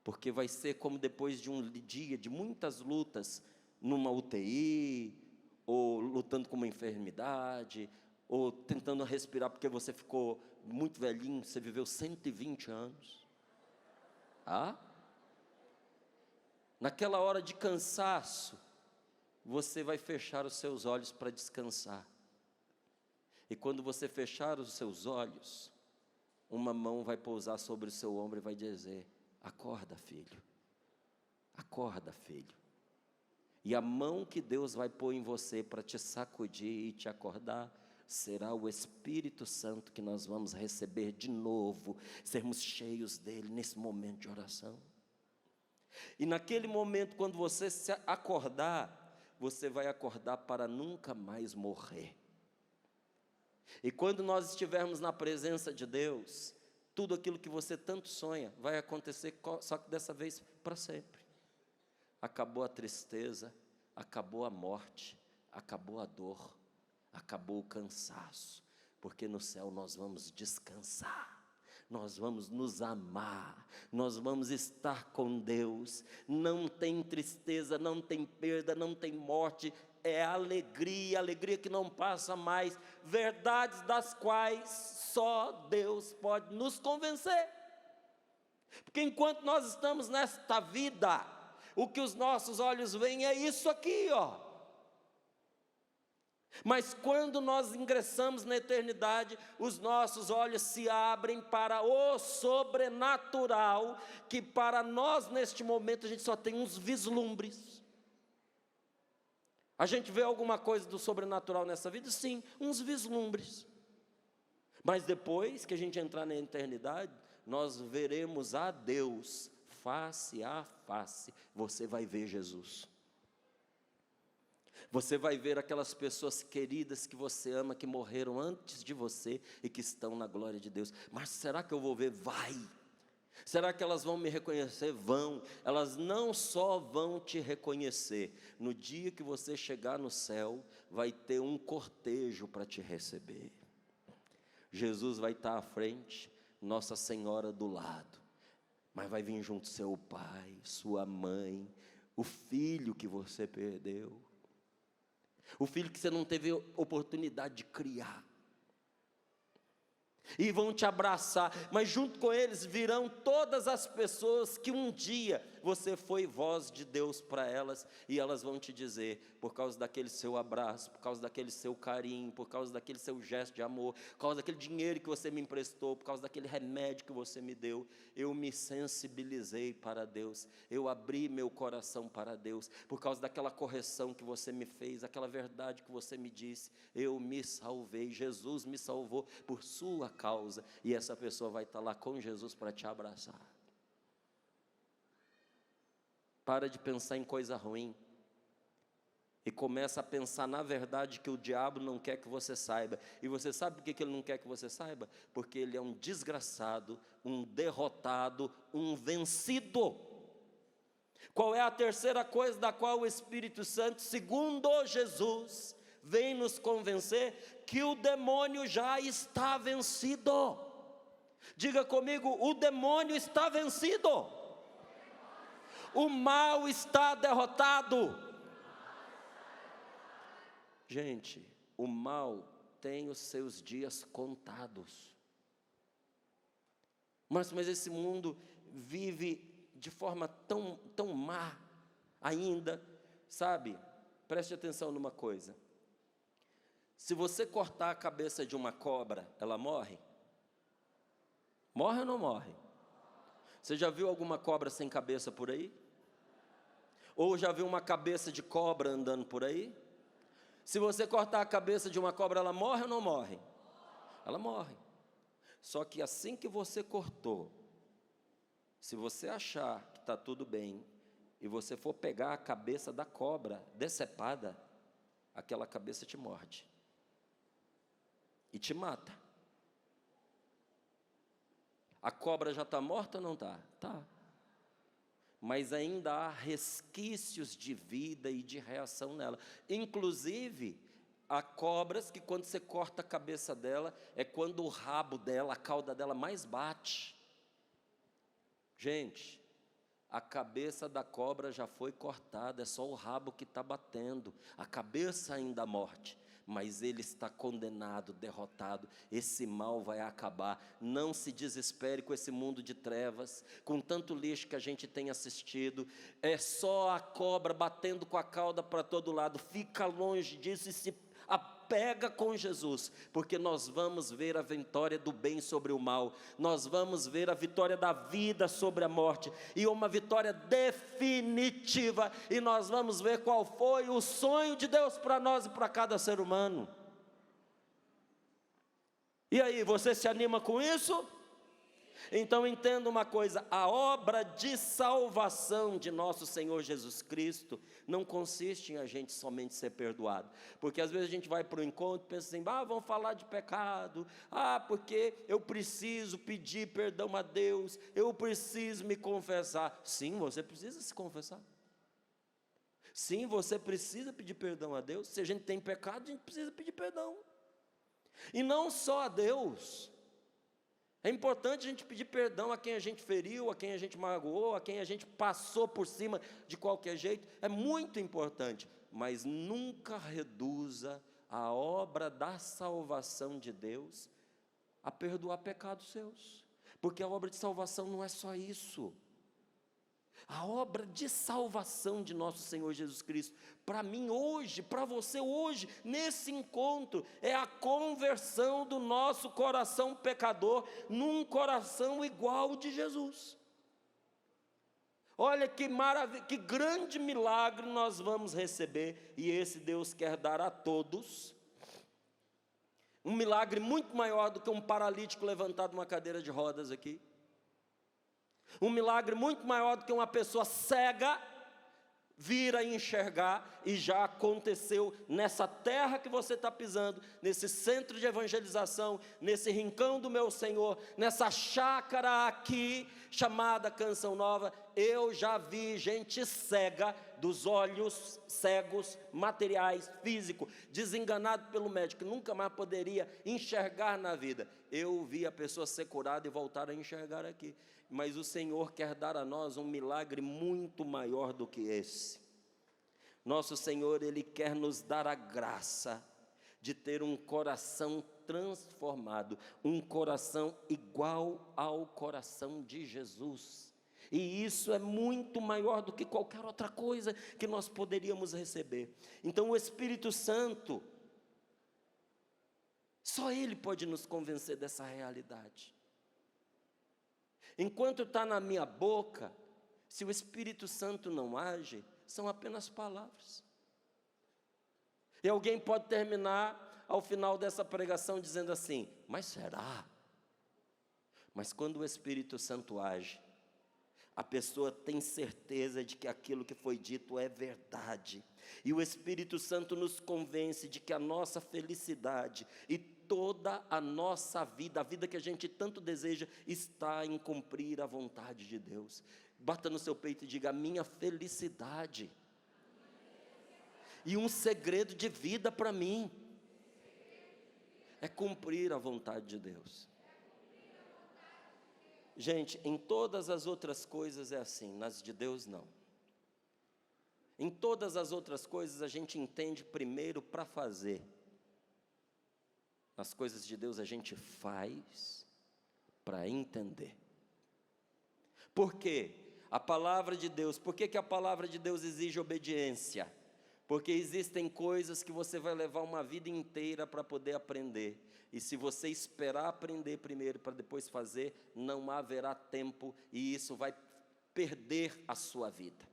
Porque vai ser como depois de um dia de muitas lutas, numa UTI, ou lutando com uma enfermidade, ou tentando respirar porque você ficou muito velhinho, você viveu 120 anos. Naquela hora de cansaço, você vai fechar os seus olhos para descansar. E quando você fechar os seus olhos, uma mão vai pousar sobre o seu ombro e vai dizer: acorda, filho. Acorda, filho. E a mão que Deus vai pôr em você para te sacudir e te acordar, será o Espírito Santo que nós vamos receber de novo, sermos cheios dele nesse momento de oração. E naquele momento, quando você se acordar, você vai acordar para nunca mais morrer. E quando nós estivermos na presença de Deus, tudo aquilo que você tanto sonha vai acontecer, só que dessa vez para sempre. Acabou a tristeza, acabou a morte, acabou a dor, acabou o cansaço, porque no céu nós vamos descansar, nós vamos nos amar, nós vamos estar com Deus. Não tem tristeza, não tem perda, não tem morte, é alegria, alegria que não passa mais, verdades das quais só Deus pode nos convencer. Porque enquanto nós estamos nesta vida, o que os nossos olhos veem é isso aqui, ó. Mas quando nós ingressamos na eternidade, os nossos olhos se abrem para o sobrenatural, que para nós neste momento a gente só tem uns vislumbres. A gente vê alguma coisa do sobrenatural nessa vida? Sim, uns vislumbres. Mas depois que a gente entrar na eternidade, nós veremos a Deus face a face. Você vai ver Jesus. Você vai ver aquelas pessoas queridas que você ama, que morreram antes de você e que estão na glória de Deus. Mas será que eu vou ver? Vai. Será que elas vão me reconhecer? Vão. Elas não só vão te reconhecer. No dia que você chegar no céu, vai ter um cortejo para te receber. Jesus vai estar à frente, Nossa Senhora do lado. Mas vai vir junto seu pai, sua mãe, o filho que você perdeu. O filho que você não teve oportunidade de criar. E vão te abraçar, mas junto com eles virão todas as pessoas que um dia você foi voz de Deus para elas, e elas vão te dizer, por causa daquele seu abraço, por causa daquele seu carinho, por causa daquele seu gesto de amor, por causa daquele dinheiro que você me emprestou, por causa daquele remédio que você me deu, eu me sensibilizei para Deus, eu abri meu coração para Deus, por causa daquela correção que você me fez, aquela verdade que você me disse, eu me salvei, Jesus me salvou por sua causa, e essa pessoa vai estar lá com Jesus para te abraçar. Para de pensar em coisa ruim e começa a pensar na verdade que o diabo não quer que você saiba. E você sabe por que ele não quer que você saiba? Porque ele é um desgraçado, um derrotado, um vencido. Qual é a terceira coisa da qual o Espírito Santo, segundo Jesus, vem nos convencer? Que o demônio já está vencido. Diga comigo, o demônio está vencido. O mal está derrotado. Gente, o mal tem os seus dias contados. Mas esse mundo vive de forma tão má ainda, sabe? Preste atenção numa coisa. Se você cortar a cabeça de uma cobra, ela morre? Morre ou não morre? Você já viu alguma cobra sem cabeça por aí? Ou já viu uma cabeça de cobra andando por aí? Se você cortar a cabeça de uma cobra, ela morre ou não morre? Ela morre. Só que assim que você cortou, se você achar que tá tudo bem, e você for pegar a cabeça da cobra decepada, aquela cabeça te morde e te mata. A cobra já está morta ou não está? Está. Mas ainda há resquícios de vida e de reação nela. Inclusive, há cobras que quando você corta a cabeça dela, é quando o rabo dela, a cauda dela mais bate. Gente, a cabeça da cobra já foi cortada, é só o rabo que está batendo. A cabeça ainda morde, mas ele está condenado, derrotado. Esse mal vai acabar. Não se desespere com esse mundo de trevas, com tanto lixo que a gente tem assistido. É só a cobra batendo com a cauda para todo lado. Fica longe disso e se apega com Jesus, porque nós vamos ver a vitória do bem sobre o mal, nós vamos ver a vitória da vida sobre a morte, e uma vitória definitiva, e nós vamos ver qual foi o sonho de Deus para nós e para cada ser humano. E aí, você se anima com isso? Então entenda uma coisa, a obra de salvação de nosso Senhor Jesus Cristo não consiste em a gente somente ser perdoado, porque às vezes a gente vai para o encontro e pensa assim, vamos falar de pecado, porque eu preciso pedir perdão a Deus, eu preciso me confessar. Sim, você precisa se confessar, sim, você precisa pedir perdão a Deus. Se a gente tem pecado, a gente precisa pedir perdão, e não só a Deus. É importante a gente pedir perdão a quem a gente feriu, a quem a gente magoou, a quem a gente passou por cima de qualquer jeito, é muito importante, mas nunca reduza a obra da salvação de Deus a perdoar pecados seus, porque a obra de salvação não é só isso. A obra de salvação de nosso Senhor Jesus Cristo, para mim hoje, para você hoje, nesse encontro, é a conversão do nosso coração pecador, num coração igual ao de Jesus. Olha que maravilha, que grande milagre nós vamos receber, e esse Deus quer dar a todos, um milagre muito maior do que um paralítico levantado numa cadeira de rodas aqui, um milagre muito maior do que uma pessoa cega vir a enxergar, e já aconteceu nessa terra que você está pisando, nesse centro de evangelização, nesse rincão do meu Senhor, nessa chácara aqui, chamada Canção Nova. Eu já vi gente cega, dos olhos cegos, materiais, físicos, desenganado pelo médico, nunca mais poderia enxergar na vida. Eu vi a pessoa ser curada e voltar a enxergar aqui. Mas o Senhor quer dar a nós um milagre muito maior do que esse. Nosso Senhor, Ele quer nos dar a graça de ter um coração transformado, um coração igual ao coração de Jesus. E isso é muito maior do que qualquer outra coisa que nós poderíamos receber. Então o Espírito Santo, só Ele pode nos convencer dessa realidade. Enquanto está na minha boca, se o Espírito Santo não age, são apenas palavras. E alguém pode terminar ao final dessa pregação dizendo assim, mas será? Mas quando o Espírito Santo age, a pessoa tem certeza de que aquilo que foi dito é verdade, e o Espírito Santo nos convence de que a nossa felicidade e toda a nossa vida, a vida que a gente tanto deseja, está em cumprir a vontade de Deus. Bata no seu peito e diga, a minha felicidade, e um segredo de vida para mim, é cumprir a vontade de Deus. Gente, em todas as outras coisas é assim, nas de Deus não. Em todas as outras coisas a gente entende primeiro para fazer. Nas coisas de Deus a gente faz para entender. Por quê? A palavra de Deus, por que a palavra de Deus exige obediência? Porque existem coisas que você vai levar uma vida inteira para poder aprender. E se você esperar aprender primeiro para depois fazer, não haverá tempo, e isso vai perder a sua vida.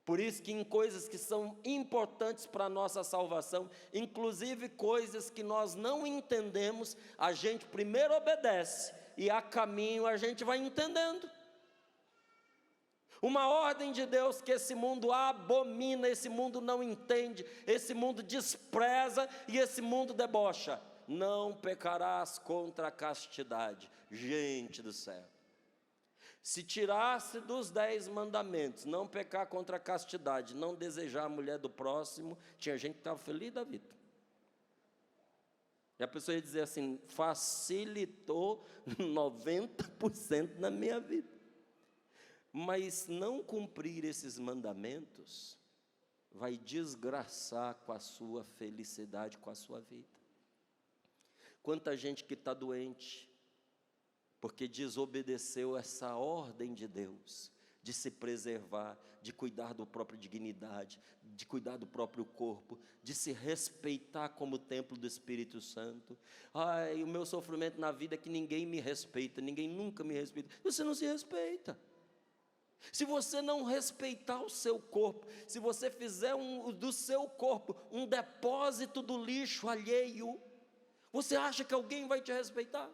Por isso que em coisas que são importantes para a nossa salvação, inclusive coisas que nós não entendemos, a gente primeiro obedece, e a caminho a gente vai entendendo. Uma ordem de Deus que esse mundo abomina, esse mundo não entende, esse mundo despreza e esse mundo debocha. Não pecarás contra a castidade. Gente do céu. Se tirasse dos 10 mandamentos, não pecar contra a castidade, não desejar a mulher do próximo, tinha gente que estava feliz da vida. E a pessoa ia dizer assim, facilitou 90% na minha vida. Mas não cumprir esses mandamentos vai desgraçar com a sua felicidade, com a sua vida. Quanta gente que está doente, porque desobedeceu essa ordem de Deus, de se preservar, de cuidar da própria dignidade, de cuidar do próprio corpo, de se respeitar como templo do Espírito Santo. Ai, o meu sofrimento na vida é que ninguém me respeita, ninguém nunca me respeita. Você não se respeita. Se você não respeitar o seu corpo, se você fizer do seu corpo um depósito do lixo alheio, você acha que alguém vai te respeitar?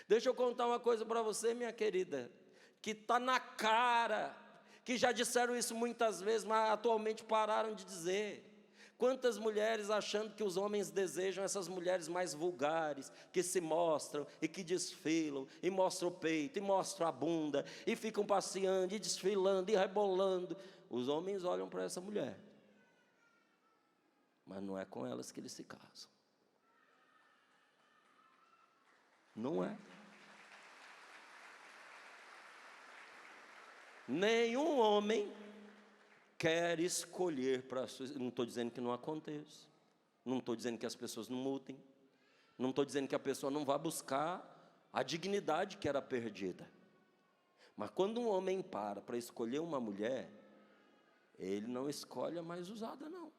Deixa eu contar uma coisa para você, minha querida, que está na cara, que já disseram isso muitas vezes, mas atualmente pararam de dizer. Quantas mulheres achando que os homens desejam essas mulheres mais vulgares, que se mostram e que desfilam, e mostram o peito, e mostram a bunda, e ficam passeando, e desfilando, e rebolando. Os homens olham para essa mulher, mas não é com elas que eles se casam. Não é. Nenhum homem quer escolher para sua... Não estou dizendo que não aconteça, não estou dizendo que as pessoas não mudem, não estou dizendo que a pessoa não vá buscar a dignidade que era perdida. Mas quando um homem para escolher uma mulher, ele não escolhe a mais usada, não.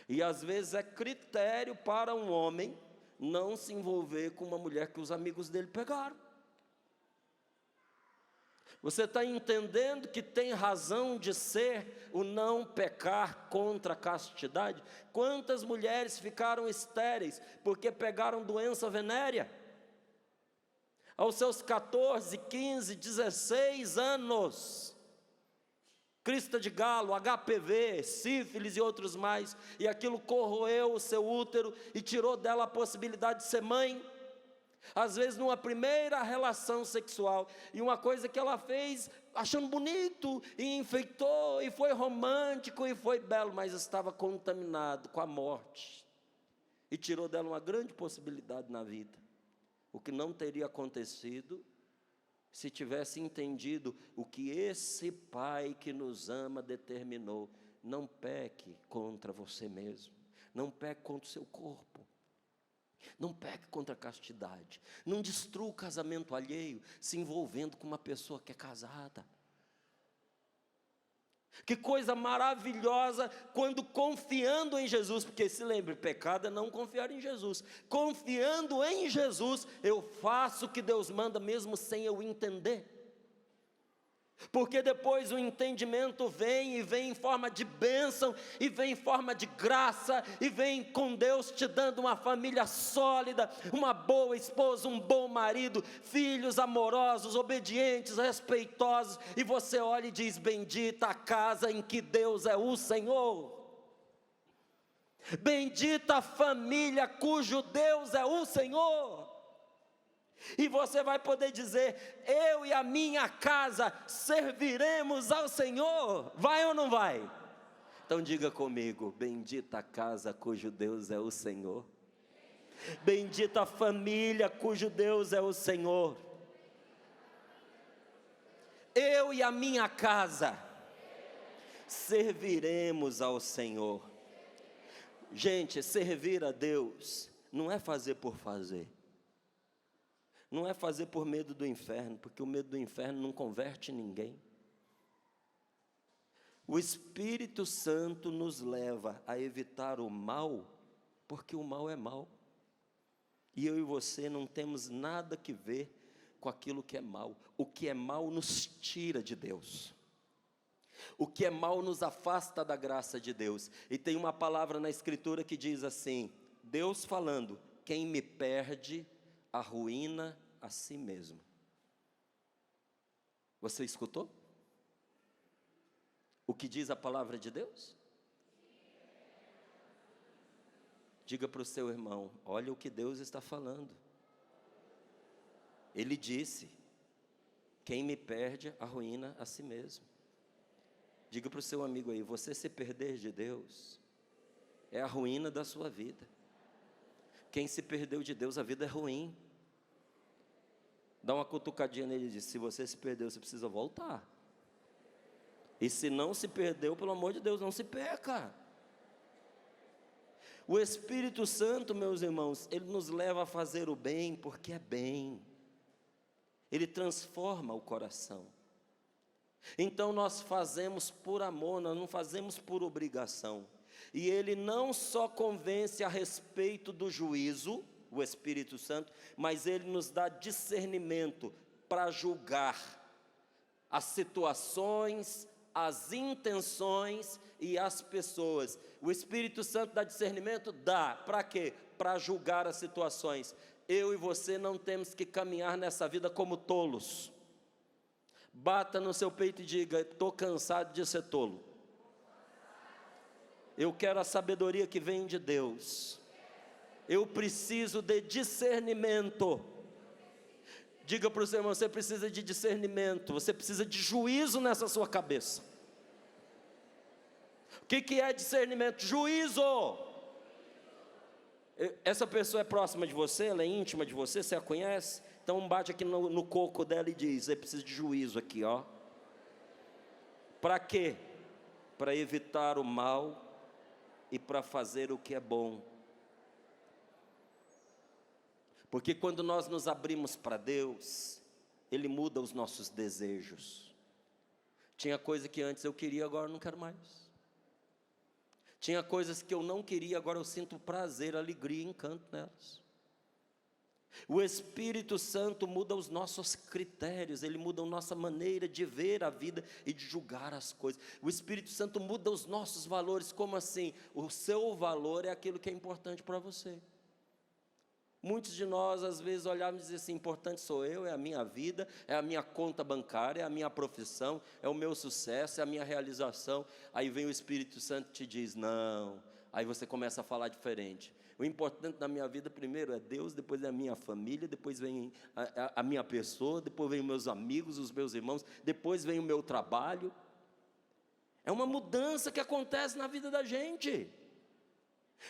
E às vezes é critério para um homem não se envolver com uma mulher que os amigos dele pegaram. Você está entendendo que tem razão de ser o não pecar contra a castidade? Quantas mulheres ficaram estéreis porque pegaram doença venérea? Aos seus 14, 15, 16 anos. Crista de galo, HPV, sífilis e outros mais. E aquilo corroeu o seu útero e tirou dela a possibilidade de ser mãe. Às vezes numa primeira relação sexual, e uma coisa que ela fez achando bonito, e enfeitou, e foi romântico, e foi belo, mas estava contaminado com a morte, e tirou dela uma grande possibilidade na vida, o que não teria acontecido, se tivesse entendido o que esse Pai que nos ama determinou. Não peque contra você mesmo, não peque contra o seu corpo, não peque contra a castidade, não destrua o casamento alheio se envolvendo com uma pessoa que é casada. Que coisa maravilhosa quando confiando em Jesus, porque se lembre, pecado é não confiar em Jesus. Confiando em Jesus, eu faço o que Deus manda mesmo sem eu entender. Porque depois o entendimento vem, e vem em forma de bênção, e vem em forma de graça, e vem com Deus te dando uma família sólida, uma boa esposa, um bom marido, filhos amorosos, obedientes, respeitosos, e você olha e diz: bendita a casa em que Deus é o Senhor, bendita a família cujo Deus é o Senhor. E você vai poder dizer: eu e a minha casa serviremos ao Senhor. Vai ou não vai? Então diga comigo: bendita a casa cujo Deus é o Senhor, bendita a família cujo Deus é o Senhor. Eu e a minha casa serviremos ao Senhor. Gente, servir a Deus não é fazer por fazer. Não é fazer por medo do inferno, porque o medo do inferno não converte ninguém. O Espírito Santo nos leva a evitar o mal, porque o mal é mal. E eu e você não temos nada que ver com aquilo que é mal. O que é mal nos tira de Deus. O que é mal nos afasta da graça de Deus. E tem uma palavra na Escritura que diz assim, Deus falando: quem me perde, arruína a si mesmo. Você escutou o que diz a palavra de Deus? Diga para o seu irmão: olha o que Deus está falando. Ele disse: quem me perde, arruína a si mesmo. Diga para o seu amigo aí: você se perder de Deus, é a ruína da sua vida. Quem se perdeu de Deus, a vida é ruim. Dá uma cutucadinha nele e diz: se você se perdeu, você precisa voltar. E se não se perdeu, pelo amor de Deus, não se perca. O Espírito Santo, meus irmãos, ele nos leva a fazer o bem porque é bem. Ele transforma o coração. Então nós fazemos por amor, nós não fazemos por obrigação. E ele não só convence a respeito do juízo, o Espírito Santo, mas ele nos dá discernimento para julgar as situações, as intenções e as pessoas. O Espírito Santo dá discernimento? Dá. Para quê? Para julgar as situações. Eu e você não temos que caminhar nessa vida como tolos. Bata no seu peito e diga: estou cansado de ser tolo. Eu quero a sabedoria que vem de Deus. Eu preciso de discernimento. Diga para o seu irmão: você precisa de discernimento, você precisa de juízo nessa sua cabeça. O que é discernimento? Juízo. Essa pessoa é próxima de você, ela é íntima de você, você a conhece? Então bate aqui no coco dela e diz: eu preciso de juízo aqui, ó. Para quê? Para evitar o mal e para fazer o que é bom. Porque quando nós nos abrimos para Deus, Ele muda os nossos desejos. Tinha coisa que antes eu queria, agora eu não quero mais. Tinha coisas que eu não queria, agora eu sinto prazer, alegria e encanto nelas. O Espírito Santo muda os nossos critérios, ele muda a nossa maneira de ver a vida e de julgar as coisas. O Espírito Santo muda os nossos valores. Como assim? O seu valor é aquilo que é importante para você. Muitos de nós às vezes olhamos e dizem assim: importante sou eu, é a minha vida, é a minha conta bancária, é a minha profissão, é o meu sucesso, é a minha realização. Aí vem o Espírito Santo e te diz: não. Aí você começa a falar diferente. O importante na minha vida primeiro é Deus, depois é a minha família, depois vem a minha pessoa, depois vem os meus amigos, os meus irmãos, depois vem o meu trabalho. É uma mudança que acontece na vida da gente.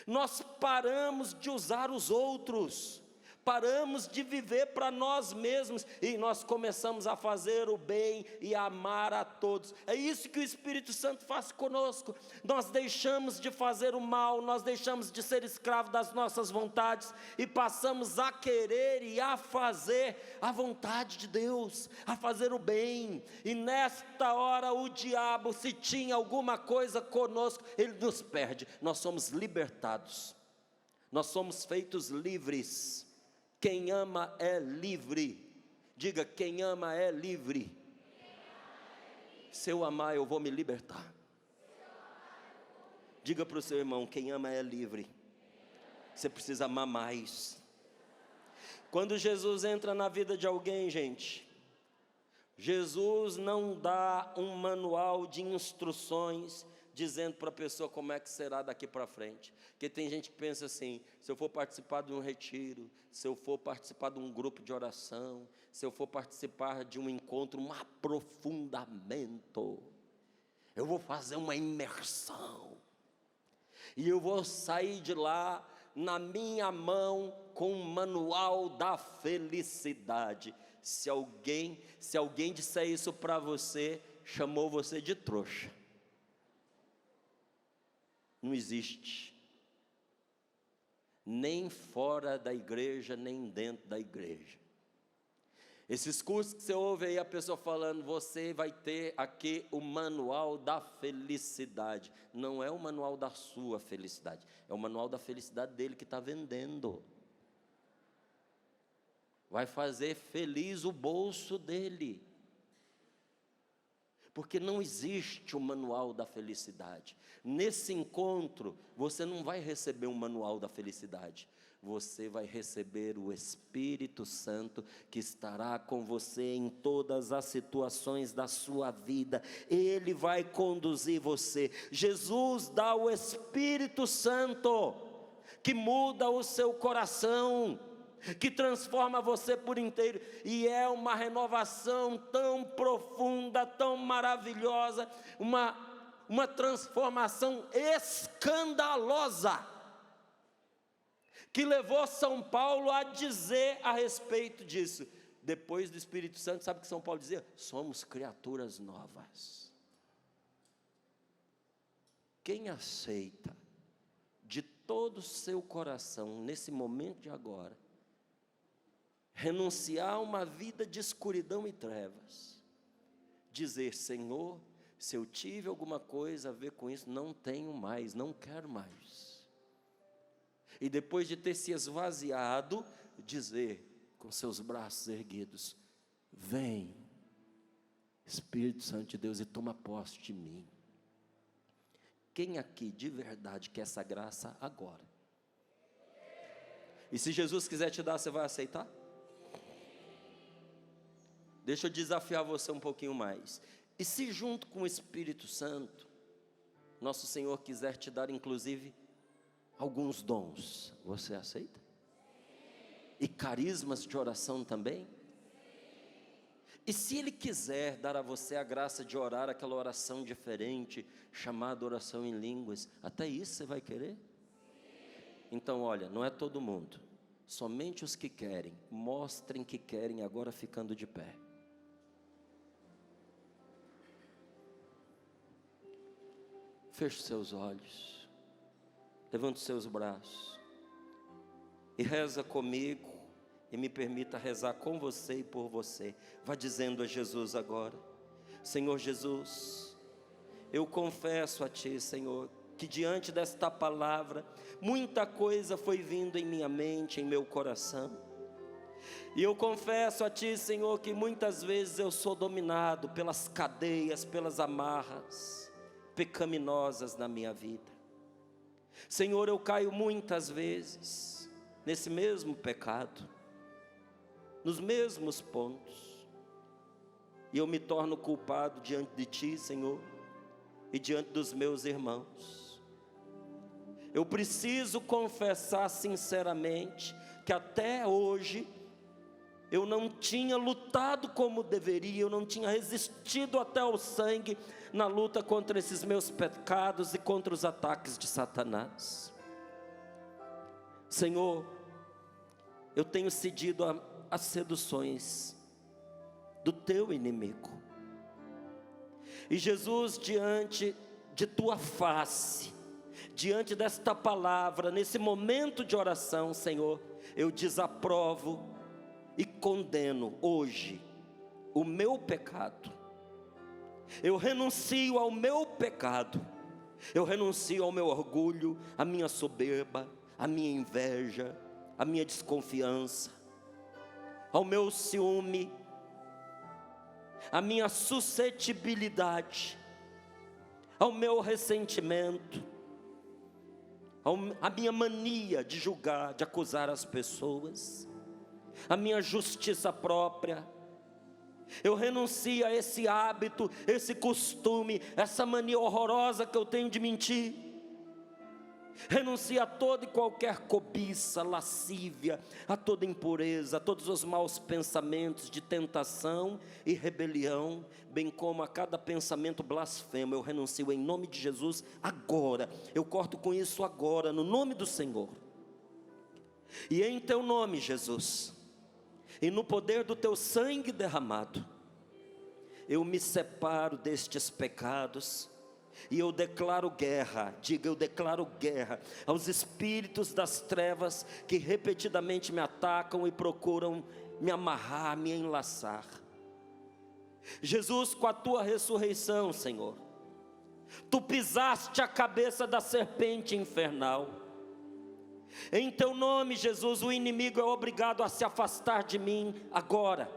Nós paramos de usar os outros, paramos de viver para nós mesmos e nós começamos a fazer o bem e a amar a todos. É isso que o Espírito Santo faz conosco. Nós deixamos de fazer o mal, nós deixamos de ser escravos das nossas vontades e passamos a querer e a fazer a vontade de Deus, a fazer o bem. E nesta hora o diabo, se tinha alguma coisa conosco, ele nos perde. Nós somos libertados, nós somos feitos livres. Quem ama é livre. Diga: quem ama é livre. Se eu amar, eu vou me libertar. Diga para o seu irmão: quem ama é livre. Você precisa amar mais. Quando Jesus entra na vida de alguém, gente, Jesus não dá um manual de instruções dizendo para a pessoa como é que será daqui para frente. Porque tem gente que pensa assim: se eu for participar de um retiro, se eu for participar de um grupo de oração, se eu for participar de um encontro, um aprofundamento, eu vou fazer uma imersão, e eu vou sair de lá na minha mão com um manual da felicidade. Se alguém disser isso para você, chamou você de trouxa. Não existe, nem fora da igreja, nem dentro da igreja. Esses cursos que você ouve aí a pessoa falando: você vai ter aqui o manual da felicidade. Não é o manual da sua felicidade, é o manual da felicidade dele que está vendendo. Vai fazer feliz o bolso dele. Porque não existe o manual da felicidade. Nesse encontro, você não vai receber um manual da felicidade. Você vai receber o Espírito Santo, que estará com você em todas as situações da sua vida. Ele vai conduzir você. Jesus dá o Espírito Santo, que muda o seu coração, que transforma você por inteiro, e é uma renovação tão profunda, tão maravilhosa, uma transformação escandalosa, que levou São Paulo a dizer a respeito disso. Depois do Espírito Santo, sabe o que São Paulo dizia? Somos criaturas novas. Quem aceita de todo o seu coração, nesse momento de agora, renunciar a uma vida de escuridão e trevas, dizer: Senhor, se eu tive alguma coisa a ver com isso, não tenho mais, não quero mais. E depois de ter se esvaziado, dizer com seus braços erguidos: vem, Espírito Santo de Deus, e toma posse de mim. Quem aqui de verdade quer essa graça agora? E se Jesus quiser te dar, você vai aceitar? Deixa eu desafiar você um pouquinho mais. E se junto com o Espírito Santo, nosso Senhor quiser te dar inclusive alguns dons, você aceita? E carismas de oração também? E se Ele quiser dar a você a graça de orar aquela oração diferente, chamada oração em línguas, até isso você vai querer? Então olha, não é todo mundo, somente os que querem. Mostrem que querem agora, ficando de pé. Feche seus olhos, levante os seus braços e reza comigo, e me permita rezar com você e por você. Vá dizendo a Jesus agora: Senhor Jesus, eu confesso a Ti, Senhor, que diante desta palavra, muita coisa foi vindo em minha mente, em meu coração. E eu confesso a Ti, Senhor, que muitas vezes eu sou dominado pelas cadeias, pelas amarras pecaminosas na minha vida. Senhor, eu caio muitas vezes nesse mesmo pecado, nos mesmos pontos, e eu me torno culpado diante de Ti, Senhor, e diante dos meus irmãos. Eu preciso confessar sinceramente que até hoje eu não tinha lutado como deveria, eu não tinha resistido até o sangue na luta contra esses meus pecados e contra os ataques de Satanás. Senhor, eu tenho cedido às seduções do Teu inimigo. E Jesus, diante de Tua face, diante desta palavra, nesse momento de oração, Senhor, eu desaprovo e condeno hoje o meu pecado. Eu renuncio ao meu pecado, eu renuncio ao meu orgulho, à minha soberba, à minha inveja, à minha desconfiança, ao meu ciúme, à minha suscetibilidade, ao meu ressentimento, à minha mania de julgar, de acusar as pessoas, a minha justiça própria. Eu renuncio a esse hábito, esse costume, essa mania horrorosa que eu tenho de mentir. Renuncio a toda e qualquer cobiça, lascívia, a toda impureza, a todos os maus pensamentos de tentação e rebelião, bem como a cada pensamento blasfemo. Eu renuncio em nome de Jesus agora. Eu corto com isso agora, no nome do Senhor. E em Teu nome, Jesus, e no poder do Teu sangue derramado, eu me separo destes pecados, e eu declaro guerra, diga, eu declaro guerra aos espíritos das trevas que repetidamente me atacam e procuram me amarrar, me enlaçar. Jesus, com a Tua ressurreição, Senhor, Tu pisaste a cabeça da serpente infernal. Em Teu nome, Jesus, o inimigo é obrigado a se afastar de mim agora.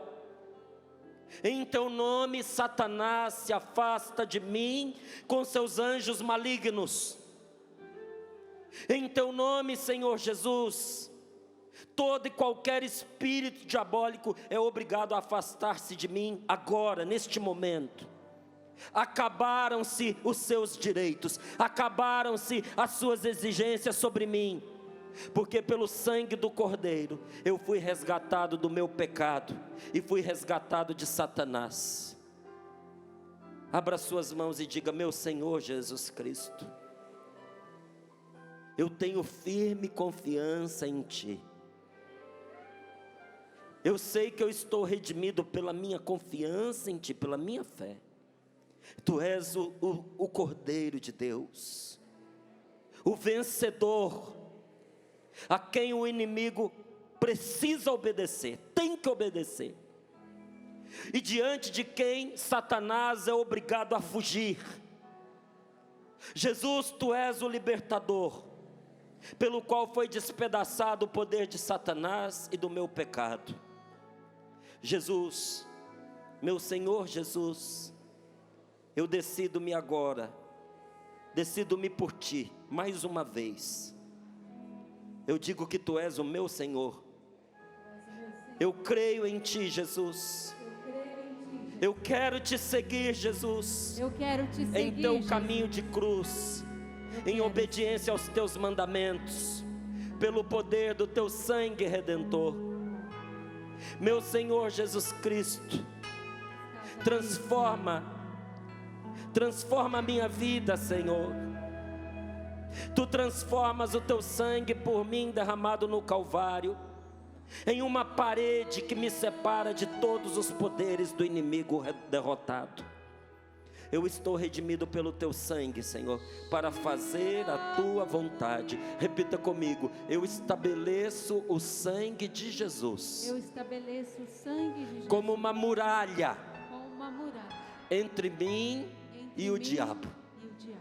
Em teu nome, Satanás, se afasta de mim com seus anjos malignos. Em teu nome, Senhor Jesus, todo e qualquer espírito diabólico é obrigado a afastar-se de mim agora, neste momento. Acabaram-se os seus direitos, acabaram-se as suas exigências sobre mim, porque pelo sangue do Cordeiro eu fui resgatado do meu pecado e fui resgatado de Satanás. Abra suas mãos e diga: meu Senhor Jesus Cristo, eu tenho firme confiança em Ti. Eu sei que eu estou redimido pela minha confiança em Ti, pela minha fé. Tu és o Cordeiro de Deus, o vencedor, a quem o inimigo precisa obedecer, tem que obedecer, e diante de quem Satanás é obrigado a fugir. Jesus, Tu és o libertador, pelo qual foi despedaçado o poder de Satanás e do meu pecado. Jesus, meu Senhor Jesus, eu decido-me agora, decido-me por Ti, mais uma vez. Eu digo que Tu és o meu Senhor. Eu creio em Ti, Jesus. Eu quero Te seguir, Jesus. Eu quero Te seguir, em Teu Jesus. caminho de cruz, em obediência aos Teus mandamentos, pelo poder do Teu sangue redentor. Meu Senhor Jesus Cristo, transforma a minha vida, Senhor. Tu transformas o Teu sangue por mim derramado no Calvário em uma parede que me separa de todos os poderes do inimigo derrotado. Eu estou redimido pelo Teu sangue, Senhor, para fazer a Tua vontade. Repita comigo: eu estabeleço o sangue de Jesus. Eu estabeleço o sangue de Jesus Como uma muralha, entre mim entre e o mim diabo. e o diabo.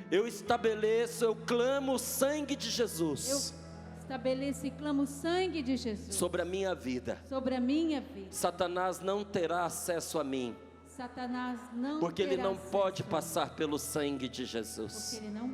Eu estabeleço, eu clamo o sangue de Jesus. Eu estabeleço e clamo o sangue de Jesus Sobre a minha vida. sobre a minha vida. Satanás não terá acesso a mim, Satanás não porque ele terá não acesso pode a mim, passar pelo sangue de porque Jesus. ele não